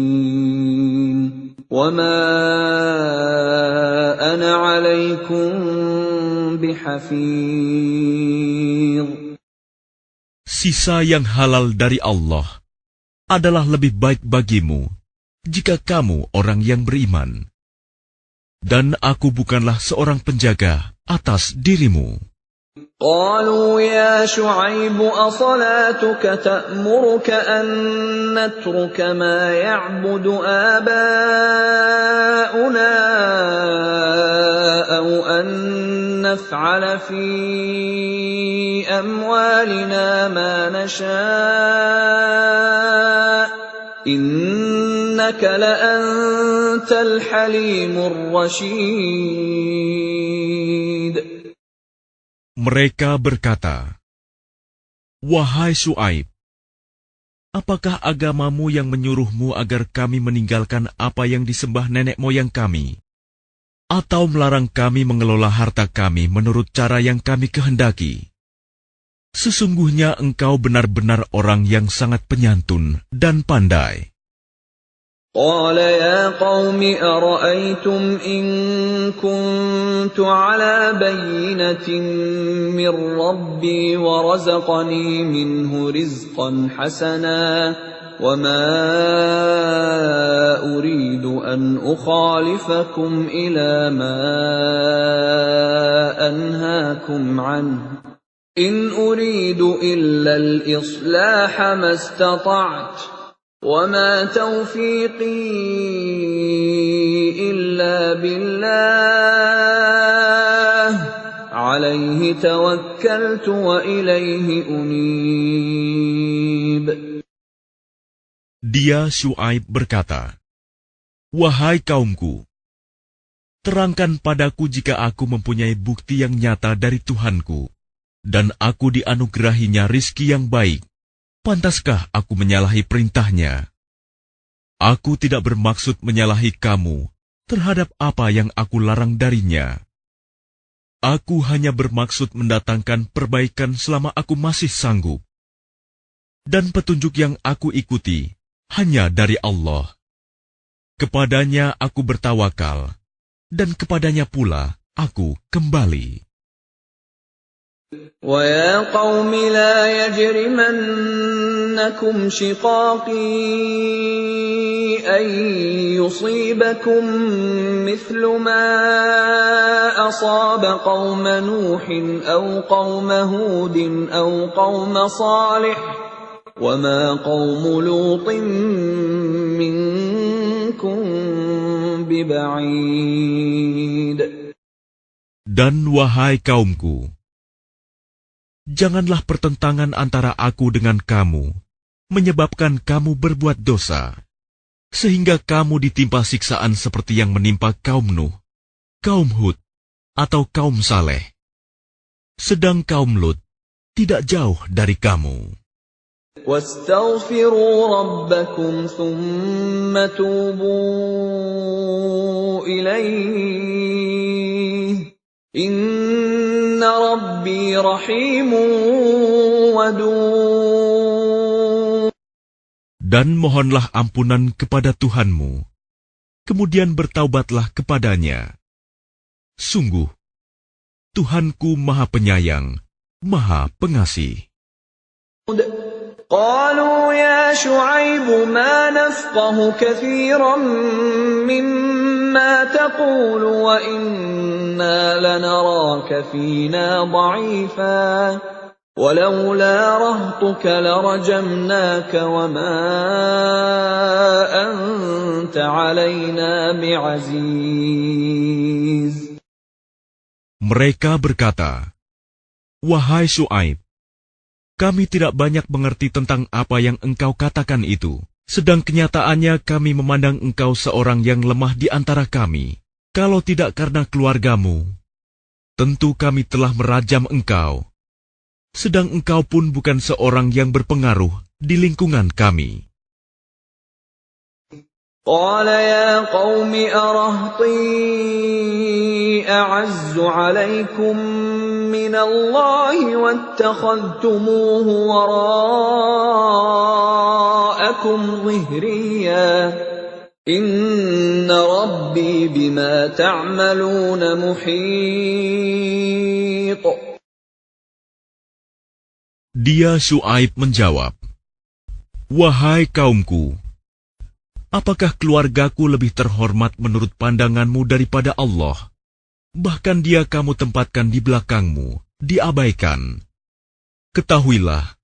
Wama ana 'alaikum bihafidh. Sisa yang halal dari Allah adalah lebih baik bagimu jika kamu orang yang beriman. Dan aku bukanlah seorang penjaga atas dirimu. قالوا يا شعيب أصلاتك تأمرك أن نترك ما يعبد آباؤنا أو أن نفعل في أموالنا ما نشاء إنك لأنت الحليم الرشيد. Mereka berkata, "Wahai Syuaib, apakah agamamu yang menyuruhmu agar kami meninggalkan apa yang disembah nenek moyang kami, atau melarang kami mengelola harta kami menurut cara yang kami kehendaki? Sesungguhnya engkau benar-benar orang yang sangat penyantun dan pandai." قال يا قوم أرأيتم إن كنت على بينة من ربي ورزقني منه رزقا حسنا وَمَا أُرِيدُ أَنْ أُخَالِفَكُمْ إِلَى مَا أَنْهَاكُمْ عَنْهُ إِنْ أُرِيدُ إِلَّا الْإِصْلَاحَ مَا اسْتَطَعْتُ وَمَا تَوْفِيقِي إِلَّا بِاللَّهِ عَلَيْهِ تَوَكَّلْتُ وَإِلَيْهِ أُنِيبُ. Dia Syuaib berkata, "Wahai kaumku, terangkan padaku jika aku mempunyai bukti yang nyata dari Tuhanku, dan aku dianugerahinya rizki yang baik. Pantaskah aku menyalahi perintahnya? Aku tidak bermaksud menyalahi kamu terhadap apa yang aku larang darinya. Aku hanya bermaksud mendatangkan perbaikan selama aku masih sanggup. Dan petunjuk yang aku ikuti hanya dari Allah. Kepadanya aku bertawakal, dan kepadanya pula aku kembali." وَيَا قَوْمِ لَا يَجْرِمَنَّكُمْ شِقَاقِي أَن يُصِيبَكُم مِّثْلُ مَا أَصَابَ قَوْمَ نُوحٍ أَوْ قَوْمَ هُودٍ أَوْ قَوْمَ صَالِحٍ وَمَا قَوْمُ لُوطٍ مِّنكُم بِبَعِيدٍ. Dan wahai kaumku, janganlah pertentangan antara aku dengan kamu menyebabkan kamu berbuat dosa, sehingga kamu ditimpa siksaan seperti yang menimpa kaum Nuh, kaum Hud, atau kaum Saleh. Sedang kaum Lut tidak jauh dari kamu. وَاسْتَغْفِرُوا رَبَّكُمْ ثُمَّ تُوبُوا إِلَيْهِ إِنَّ رَبِّي رَحِيمٌ وَدُودٌ. Dan mohonlah ampunan kepada Tuhanmu, kemudian bertaubatlah kepadanya. Sungguh, Tuhanku Maha Penyayang, Maha Pengasih. قالوا يا شعيب ما نفقه كثيرا مما تقول وإنا لنراك فينا ضعيفا ولولا رهطك لرجمناك وما أنت علينا بعزيز. Mereka berkata, "Wahai Syuaib, kami tidak banyak mengerti tentang apa yang engkau katakan itu. Sedang kenyataannya kami memandang engkau seorang yang lemah di antara kami. Kalau tidak karena keluargamu, tentu kami telah merajam engkau. Sedang engkau pun bukan seorang yang berpengaruh di lingkungan kami." قال يا قوم أرهطي أعز عليكم من الله واتخذتموه وراءكم ظهريا إن ربي بما تعملون محيط. Dia Syuaib menjawab, "Wahai kaumku, apakah keluargaku lebih terhormat menurut pandanganmu daripada Allah? Bahkan dia kamu tempatkan di belakangmu, diabaikan. Ketahuilah,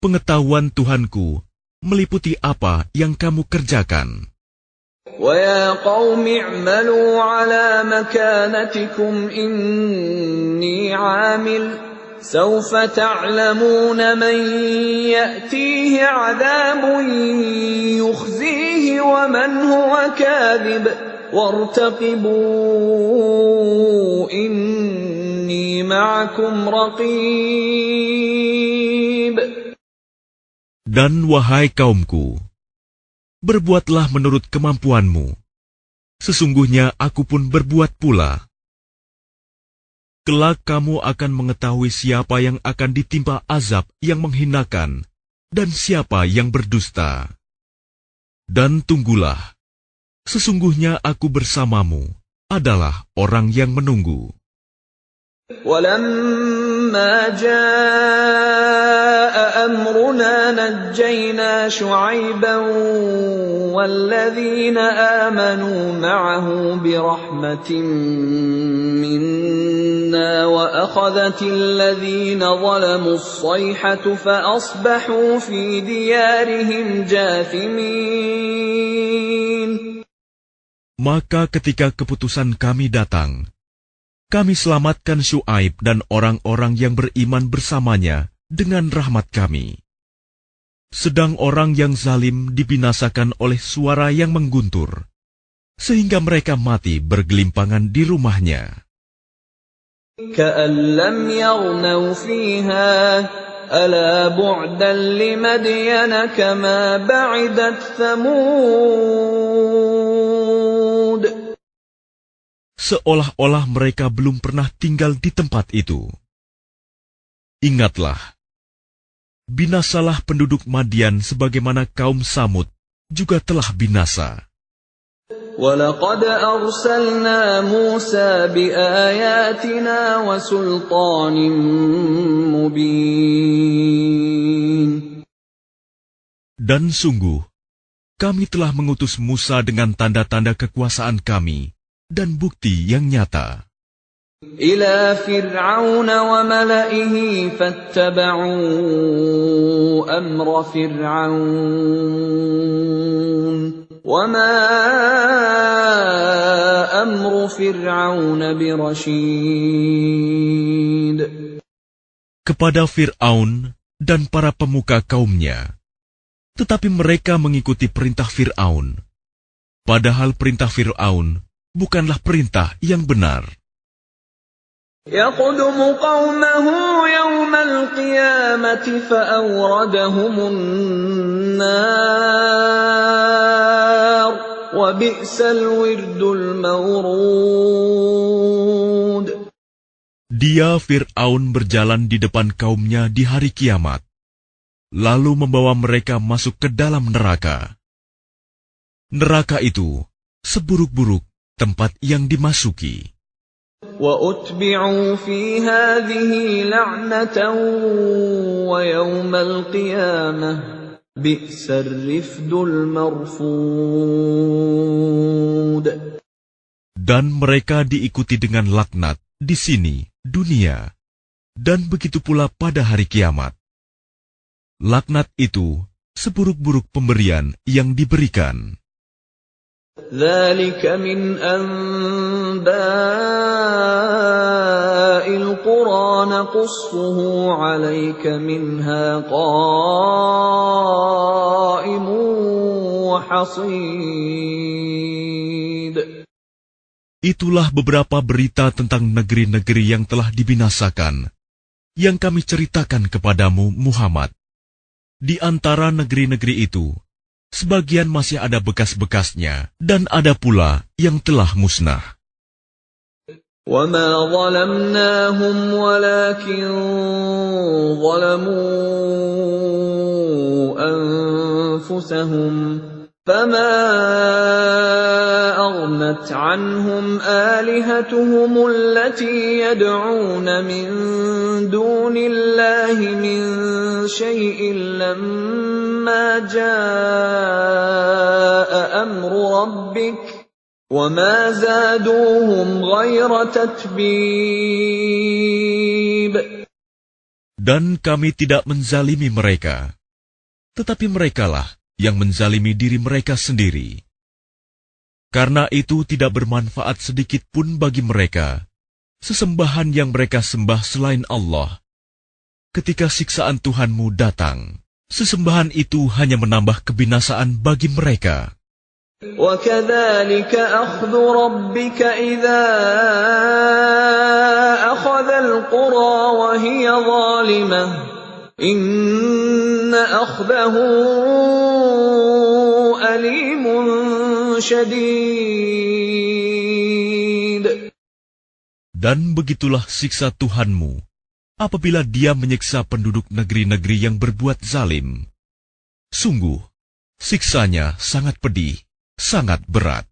pengetahuan Tuhanku meliputi apa yang kamu kerjakan." وَيَا قَوْمِ اعْمَلُوا عَلَى مَكَانَتِكُمْ إِنِّي عَامِلٌ سَوْفَ تَعْلَمُونَ مَنْ يَأْتِيهِ عَذَابٌ يُخْزِيهِ وَمَنْ هُوَ كَاذِبٌ وَارْتَقِبُوا إِنِّي مَعَكُمْ رَقِيبٌ. Dan wahai kaumku, berbuatlah menurut kemampuanmu. Sesungguhnya aku pun berbuat pula. Kelak kamu akan mengetahui siapa yang akan ditimpa azab yang menghinakan dan siapa yang berdusta. Dan tunggulah, sesungguhnya aku bersamamu adalah orang yang menunggu. وَلَمَّا جَاءَ أمرنا نجينا شعيبا والذين آمنوا معه برحمة منا وأخذت الذين ظلموا الصيحة فأصبحوا في ديارهم جاثمين. Maka ketika keputusan kami datang, kami selamatkan Syuaib dan orang-orang yang beriman bersamanya dengan rahmat kami. Sedang orang yang zalim dibinasakan oleh suara yang mengguntur, sehingga mereka mati bergelimpangan di rumahnya. كأن لم يغنوا فيها ألا بعدا لمدين كما بعدت ثمود. Seolah-olah mereka belum pernah tinggal di tempat itu. Ingatlah, binasalah penduduk Madian sebagaimana kaum Samud juga telah binasa. وَلَقَدْ أَرْسَلْنَا مُوسَى بِآيَاتِنَا وَسُلْطَانٍ مُبِينٍ. Dan sungguh, kami telah mengutus Musa dengan tanda-tanda kekuasaan kami dan bukti yang nyata. إِلَى فِرْعَوْنَ وَمَلَئِهِ فَاتَّبَعُوا أَمْرَ فِرْعَوْنَ وَمَا أَمْرُ فِرْعَوْنَ بِرَشِيدٍ. Kepada Fir'aun dan para pemuka kaumnya, tetapi mereka mengikuti perintah Fir'aun, padahal perintah Fir'aun bukanlah perintah yang benar. يَقْدُمُ قَوْمَهُ يَوْمَ الْقِيَامَةِ فَأَوْرَدَهُمُ النَّارَ وَبِئْسَ الْوِرْدُ الْمَوْرُودُ. Dia Fir'aun berjalan di depan kaumnya di hari kiamat, lalu membawa mereka masuk ke dalam neraka. Neraka itu seburuk-buruk tempat yang dimasuki. وَأُتْبِعُوا فِي هَذِهِ لَعْنَةً وَيَوْمَ الْقِيَامَةِ بِئْسَ الرِّفْدُ الْمَرْفُودُ. Dan mereka diikuti dengan laknat di sini, dunia, dan begitu pula pada hari kiamat. Laknat itu seburuk-buruk pemberian yang diberikan. ذَلِكَ مِنْ أَنْبَاءِ الْقُرَى نَقُصُّهُ عَلَيْكَ مِنْهَا قَائِمٌ وَحَصِيدٌ. Itulah beberapa berita tentang negeri-negeri yang telah dibinasakan, yang kami ceritakan kepadamu, Muhammad. Di antara negeri-negeri itu, sebagian masih ada bekas-bekasnya, dan ada pula yang telah musnah. وَمَا ظَلَمْنَاهُمْ وَلَكِنْ ظَلَمُوا أَنفُسَهُمْ فَمَا أَغْنَتْ عَنْهُمْ آلِهَتُهُمُ الَّتِي يَدْعُونَ مِنْ دُونِ اللَّهِ مِنْ شَيْءٍ لَمَّا جَاءَ أَمْرُ رَبِّكَ وَمَا زَادُوهُمْ غَيْرَ تَتْبِيبٍ. Dan kami tidak menzalimi mereka, tetapi merekalah yang menzalimi diri mereka sendiri. Karena itu tidak bermanfaat sedikit pun bagi mereka sesembahan yang mereka sembah selain Allah. Ketika siksaan Tuhanmu datang, sesembahan itu hanya menambah kebinasaan bagi mereka. وَكَذَلِكَ أَخْذُ رَبِّكَ إِذَا أَخَذَ الْقُرَى وَهِيَ ظَالِمَةٌ إِنَّ أَخْذَهُ أَلِيمٌ شَدِيدٌ. Dan begitulah siksa Tuhanmu apabila Dia menyiksa penduduk negeri-negeri yang berbuat zalim. Sungguh, siksanya sangat pedih, sangat berat.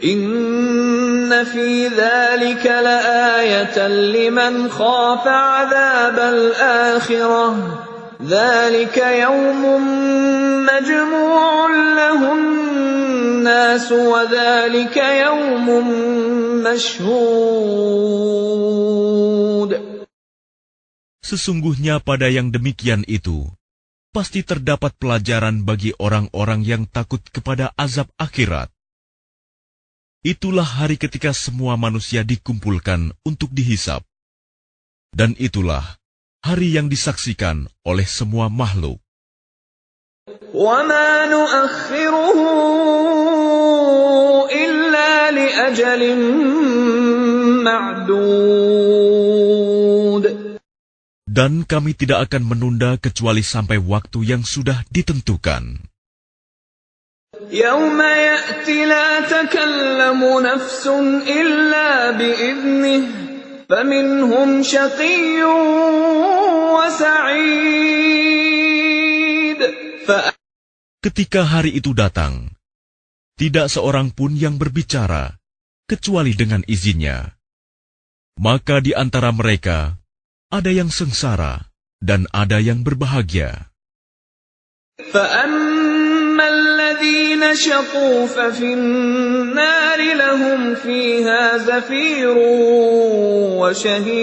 Inna fi dzalika laayatan liman khafa 'adzabal akhirah ذلك يوم مجموع له الناس وذلك يوم مشهود. Sesungguhnya pada yang demikian itu, pasti terdapat pelajaran bagi orang-orang yang takut kepada azab akhirat. Itulah hari ketika semua manusia dikumpulkan untuk dihisab. Dan itulah hari yang disaksikan oleh semua makhluk. وَمَا نُؤَخِّرُهُ إِلَّا لِأَجَلٍ مَّعْدُودٍ. Dan kami tidak akan menunda kecuali sampai waktu yang sudah ditentukan. يَوْمَ يَأْتِ لَا تَكَلَّمُ نَفْسٌ إِلَّا بِإِذْنِهِ فَمِنْهُمْ شَقِيٌّ وَسَعِيدٌ. Ketika hari itu datang, tidak seorang pun yang berbicara, kecuali dengan izinnya. Maka di antara mereka, ada yang sengsara dan ada yang berbahagia. فَأَمَّا الَّذِينَ شَقُوا فَفِي النَّارِ لَهُمْ فِيهَا زَفِيرٌ وَشَهِيقٌ.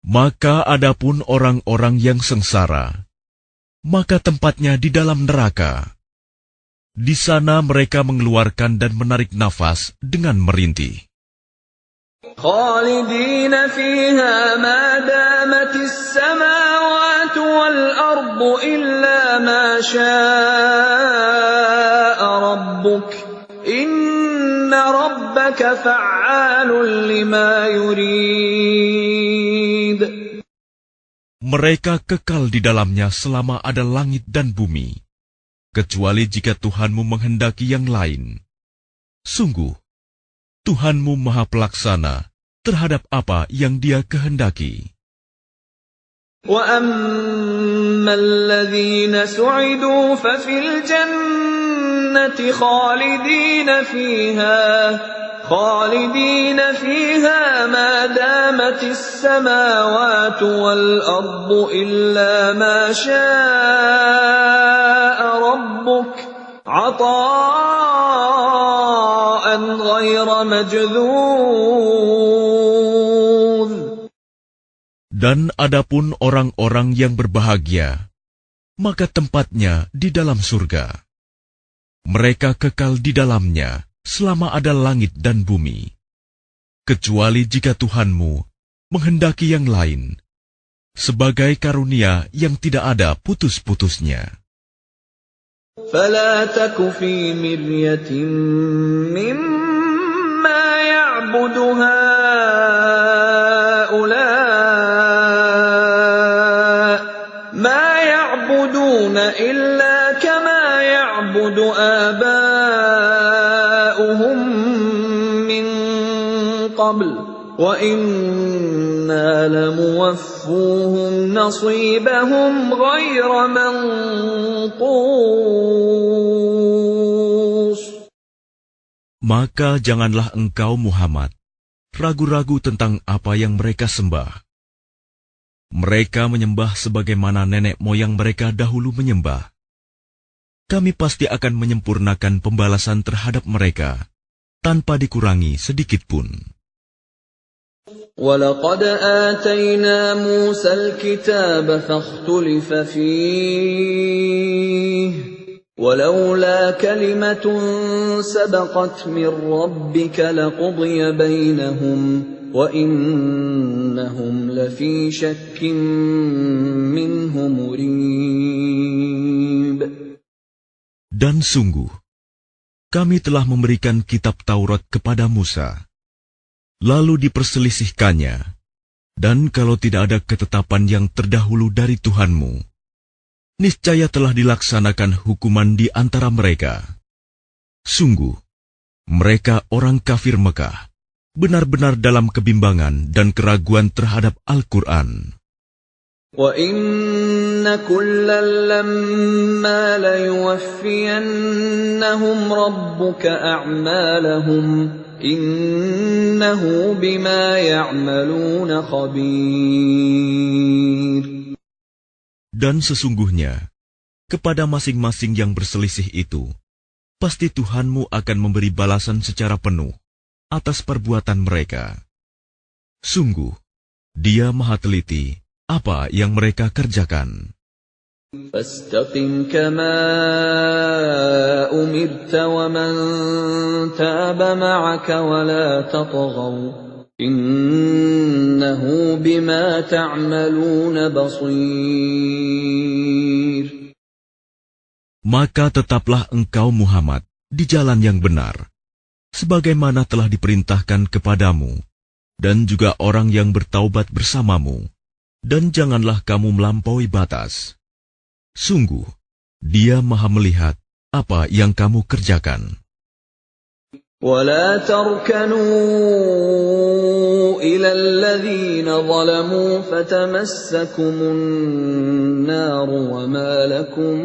Maka adapun orang-orang yang sengsara, maka tempatnya di dalam neraka. Di sana mereka mengeluarkan dan menarik nafas dengan merintih. خَالِدِينَ فِيهَا مَا دَامَتِ السَّمَاوَاتُ وَالْأَرْضُ إِلَّا مَا شَاءَ رَبُّكَ إِنَّ رَبَّكَ فَعَّالٌ لِمَا يُرِيدُ. Mereka kekal di dalamnya selama ada langit dan bumi, kecuali jika Tuhanmu menghendaki yang lain. Sungguh, Tuhanmu Maha Pelaksana terhadap apa yang Dia kehendaki. وَأَمَّا الَّذِينَ سُعِدُوا فَفِي الْجَنَّةِ خَالِدِينَ فِيهَا مَا دَامَتِ السَّمَاوَاتُ وَالْأَرْضُ إِلَّا مَا شَاءَ رَبُّكَ عَطَاءً غَيْرَ مَجْذُوذٍ. Dan adapun orang-orang yang berbahagia, maka tempatnya di dalam surga. Mereka kekal di dalamnya selama ada langit dan bumi, kecuali jika Tuhanmu menghendaki yang lain, sebagai karunia yang tidak ada putus-putusnya. فَلَا تَكُ فِي مِرْيَةٍ مِّمَّا يَعْبُدُ هَٰؤُلَاءِ مَا يَعْبُدُونَ إِلَّا كَمَا يَعْبُدُ آبَاؤُهُم مِّن قَبْلُ وَإِنَّا لَمُوَفُّوهُمْ نَصِيبَهُمْ غَيْرَ مَنقُوصٍ. Maka janganlah engkau Muhammad ragu-ragu tentang apa yang mereka sembah. Mereka menyembah sebagaimana nenek moyang mereka dahulu menyembah. Kami pasti akan menyempurnakan pembalasan terhadap mereka, tanpa dikurangi sedikitpun. وَلَقَدْ آتَيْنَا مُوسَى الْكِتَابَ فَاخْتُلِفَ فِيهِ وَلَوْلَا كَلِمَةٌ سَبَقَتْ مِنْ رَبِّكَ لَقُضِيَ بَيْنَهُمْ وَإِنَّهُمْ لَفِي شَكٍّ مِّنْهُ مُرِيبٍ. Dan sungguh, kami telah memberikan kitab Taurat kepada Musa, lalu diperselisihkannya, dan kalau tidak ada ketetapan yang terdahulu dari Tuhanmu, niscaya telah dilaksanakan hukuman di antara mereka. Sungguh, mereka orang kafir Mekah, benar-benar dalam kebimbangan dan keraguan terhadap Al-Quran. وَإِنَّ كُلًّا لَّمَّا لَيُوَفِّيَنَّهُمْ رَبُّكَ أَعْمَالَهُمْ innahu bima ya'malun khabir. Dan sesungguhnya, kepada masing-masing yang berselisih itu, pasti Tuhanmu akan memberi balasan secara penuh atas perbuatan mereka. Sungguh, Dia Maha Teliti apa yang mereka kerjakan. Fastaqim kama umirta wa man taba ma'aka wa la tatghaw innahu bima ta'maluna basir. Maka tetaplah engkau Muhammad di jalan yang benar, sebagaimana telah diperintahkan kepadamu, dan juga orang yang bertaubat bersamamu, dan janganlah kamu melampaui batas. Sungguh, Dia Maha melihat apa yang kamu kerjakan. وَلَا تَرْكَنُوا إِلَى الَّذِينَ ظَلَمُوا فَتَمَسَّكُمُ النَّارُ وَمَا لَكُم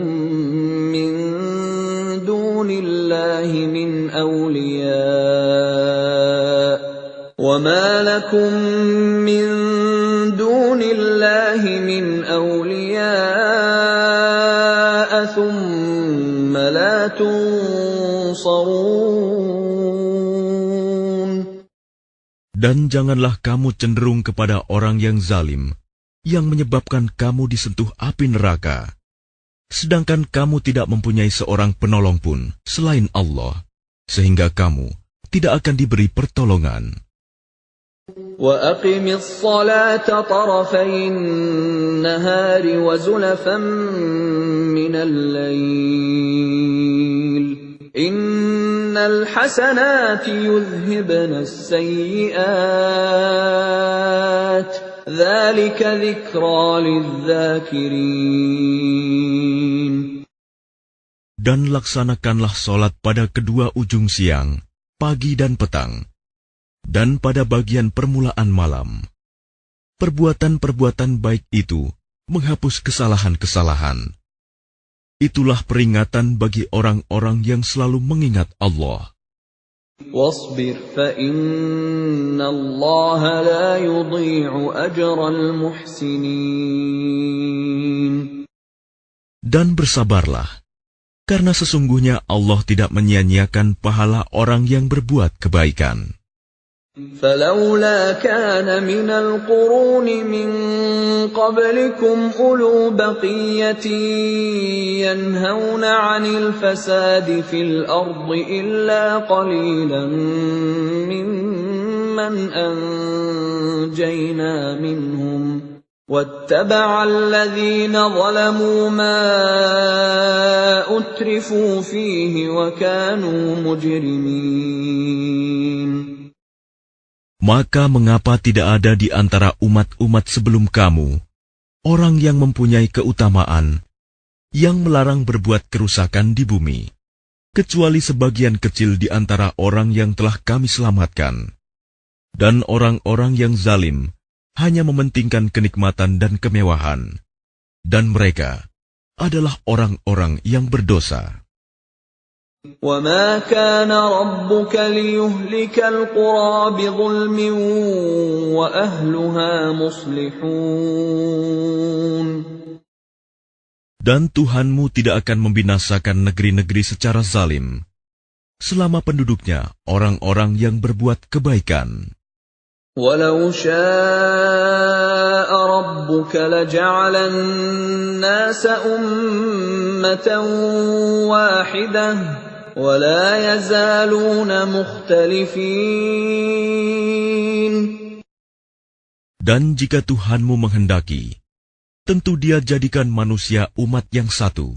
مِّن دُونِ اللَّهِ مِنْ أَوْلِيَاءَ ثُمَّ لَا تُنصَرُونَ. Dan janganlah kamu cenderung kepada orang yang zalim, yang menyebabkan kamu disentuh api neraka, sedangkan kamu tidak mempunyai seorang penolong pun selain Allah, sehingga kamu tidak akan diberi pertolongan. وَأَقِمِ الصَّلَاةَ طَرَفَيِ النَّهَارِ وَزُلَفًا مِّنَ اللَّيْلِ إِنَّ الْحَسَنَاتِ يُذْهِبْنَ السَّيِّئَاتِ ذَلِكَ ذِكْرَى لِلذَّاكِرِينَ. Dan laksanakanlah sholat pada kedua ujung siang, pagi dan petang, dan pada bagian permulaan malam. Perbuatan-perbuatan baik itu menghapus kesalahan-kesalahan. Itulah peringatan bagi orang-orang yang selalu mengingat Allah. وَاصْبِرْ فَإِنَّ اللَّهَ لَا يُضِيعُ أَجْرَ الْمُحْسِنِينَ. Dan bersabarlah, karena sesungguhnya Allah tidak menyia-nyiakan pahala orang yang berbuat kebaikan. فَلَوْلَا كَانَ مِنَ الْقُرُونِ مِنْ قَبْلِكُمْ أُولُو بَقِيَّةٍ يَنْهَوْنَ عَنِ الْفَسَادِ فِي الْأَرْضِ إِلَّا قَلِيلًا مِّمَّنْ أَنْجَيْنَا مِنْهُمْ وَاتَّبَعَ الَّذِينَ ظَلَمُوا مَا أُتْرِفُوا فِيهِ وَكَانُوا مُجْرِمِينَ. Maka mengapa tidak ada di antara umat-umat sebelum kamu orang yang mempunyai keutamaan, yang melarang berbuat kerusakan di bumi, kecuali sebagian kecil di antara orang yang telah kami selamatkan. Dan orang-orang yang zalim hanya mementingkan kenikmatan dan kemewahan, dan mereka adalah orang-orang yang berdosa. وَمَا كَانَ رَبُّكَ لِيُهْلِكَ الْقُرَىٰ بِظُلْمٍ وَأَهْلُهَا مُصْلِحُونَ. Dan Tuhanmu tidak akan membinasakan negeri-negeri secara zalim, selama penduduknya orang-orang yang berbuat kebaikan. وَلَوْ شَاءَ رَبُّكَ لَجَعَلَ النَّاسَ أُمَّةً وَاحِدَةً وَلَا يَزَالُونَ مُخْتَلِفِينَ. Dan jika Tuhanmu menghendaki, tentu Dia jadikan manusia umat yang satu,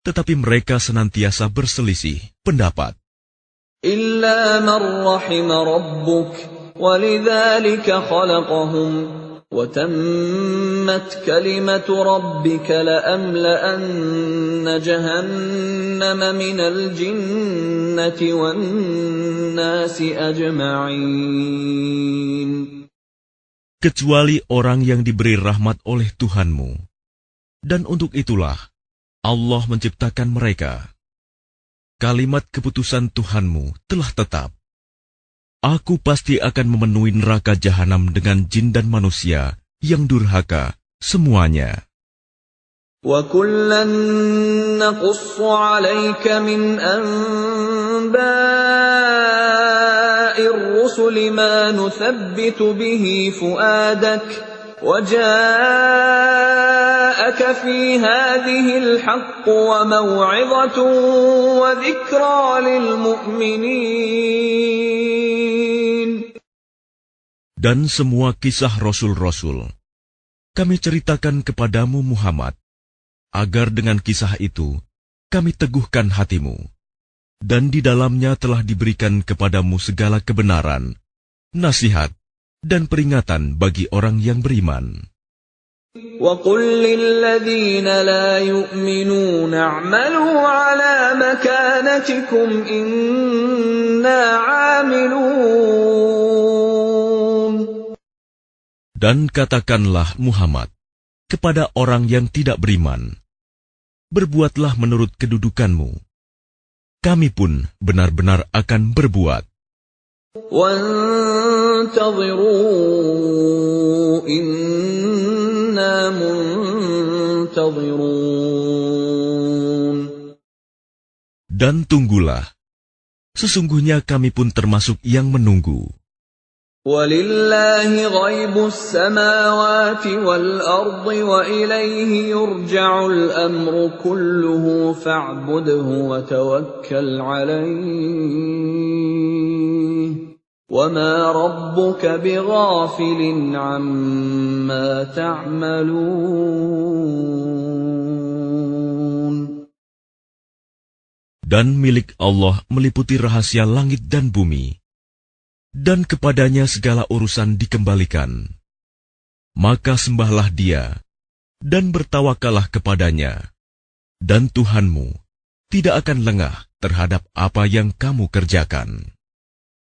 tetapi mereka senantiasa berselisih pendapat. إِلَّا مَنْ رَحِمَ رَبُّكَ وَلِذَلِكَ خَلَقَهُمْ وَتَمَّتْ كَلِمَةُ رَبِّكَ لَأَمْلَأَنَّ جَهَنَّمَ مِنَ الْجِنَّةِ وَالنَّاسِ أَجْمَعِينَ. Kecuali orang yang diberi rahmat oleh Tuhanmu, dan untuk itulah Allah menciptakan mereka. Kalimat keputusan Tuhanmu telah tetap, Aku pasti akan memenuhi neraka jahanam dengan jin dan manusia yang durhaka semuanya. وَكُلًّا نَّقُصُّ عَلَيْكَ مِنْ أَنبَاءِ الرُّسُلِ مَا نُثَبِّتُ بِهِ فُؤَادَكَ وَجَاءَكَ فِي هَٰذِهِ الْحَقُّ وَمَوْعِظَةٌ وَذِكْرَىٰ لِلْمُؤْمِنِينَ. Dan semua kisah Rasul-Rasul kami ceritakan kepadamu Muhammad, agar dengan kisah itu kami teguhkan hatimu, dan di dalamnya telah diberikan kepadamu segala kebenaran, nasihat, dan peringatan bagi orang yang beriman. وَقُل لِّلَّذِينَ لَا يُؤْمِنُونَ اعْمَلُوا عَلَىٰ مَكَانَتِكُمْ إِنَّا عَامِلُونَ. Dan katakanlah Muhammad kepada orang yang tidak beriman, berbuatlah menurut kedudukanmu. Kami pun benar-benar akan berbuat. وَانتَظِرُوا إِنَّا مُنتَظِرُونَ. Dan tunggulah, sesungguhnya kami pun termasuk yang menunggu. وَلِلَّهِ غَيْبُ السَّمَاوَاتِ وَالْأَرْضِ وَإِلَيْهِ يُرْجَعُ الْأَمْرُ كُلُّهُ فَاعْبُدْهُ وَتَوَكَّلْ عَلَيْهِ وَمَا رَبُّكَ بِغَافِلٍ عَمَّا تَعْمَلُونَ. Dan milik Allah meliputi rahasia langit dan bumi, dan kepadanya segala urusan dikembalikan. Maka sembahlah Dia, dan bertawakallah kepadanya, dan Tuhanmu tidak akan lengah terhadap apa yang kamu kerjakan.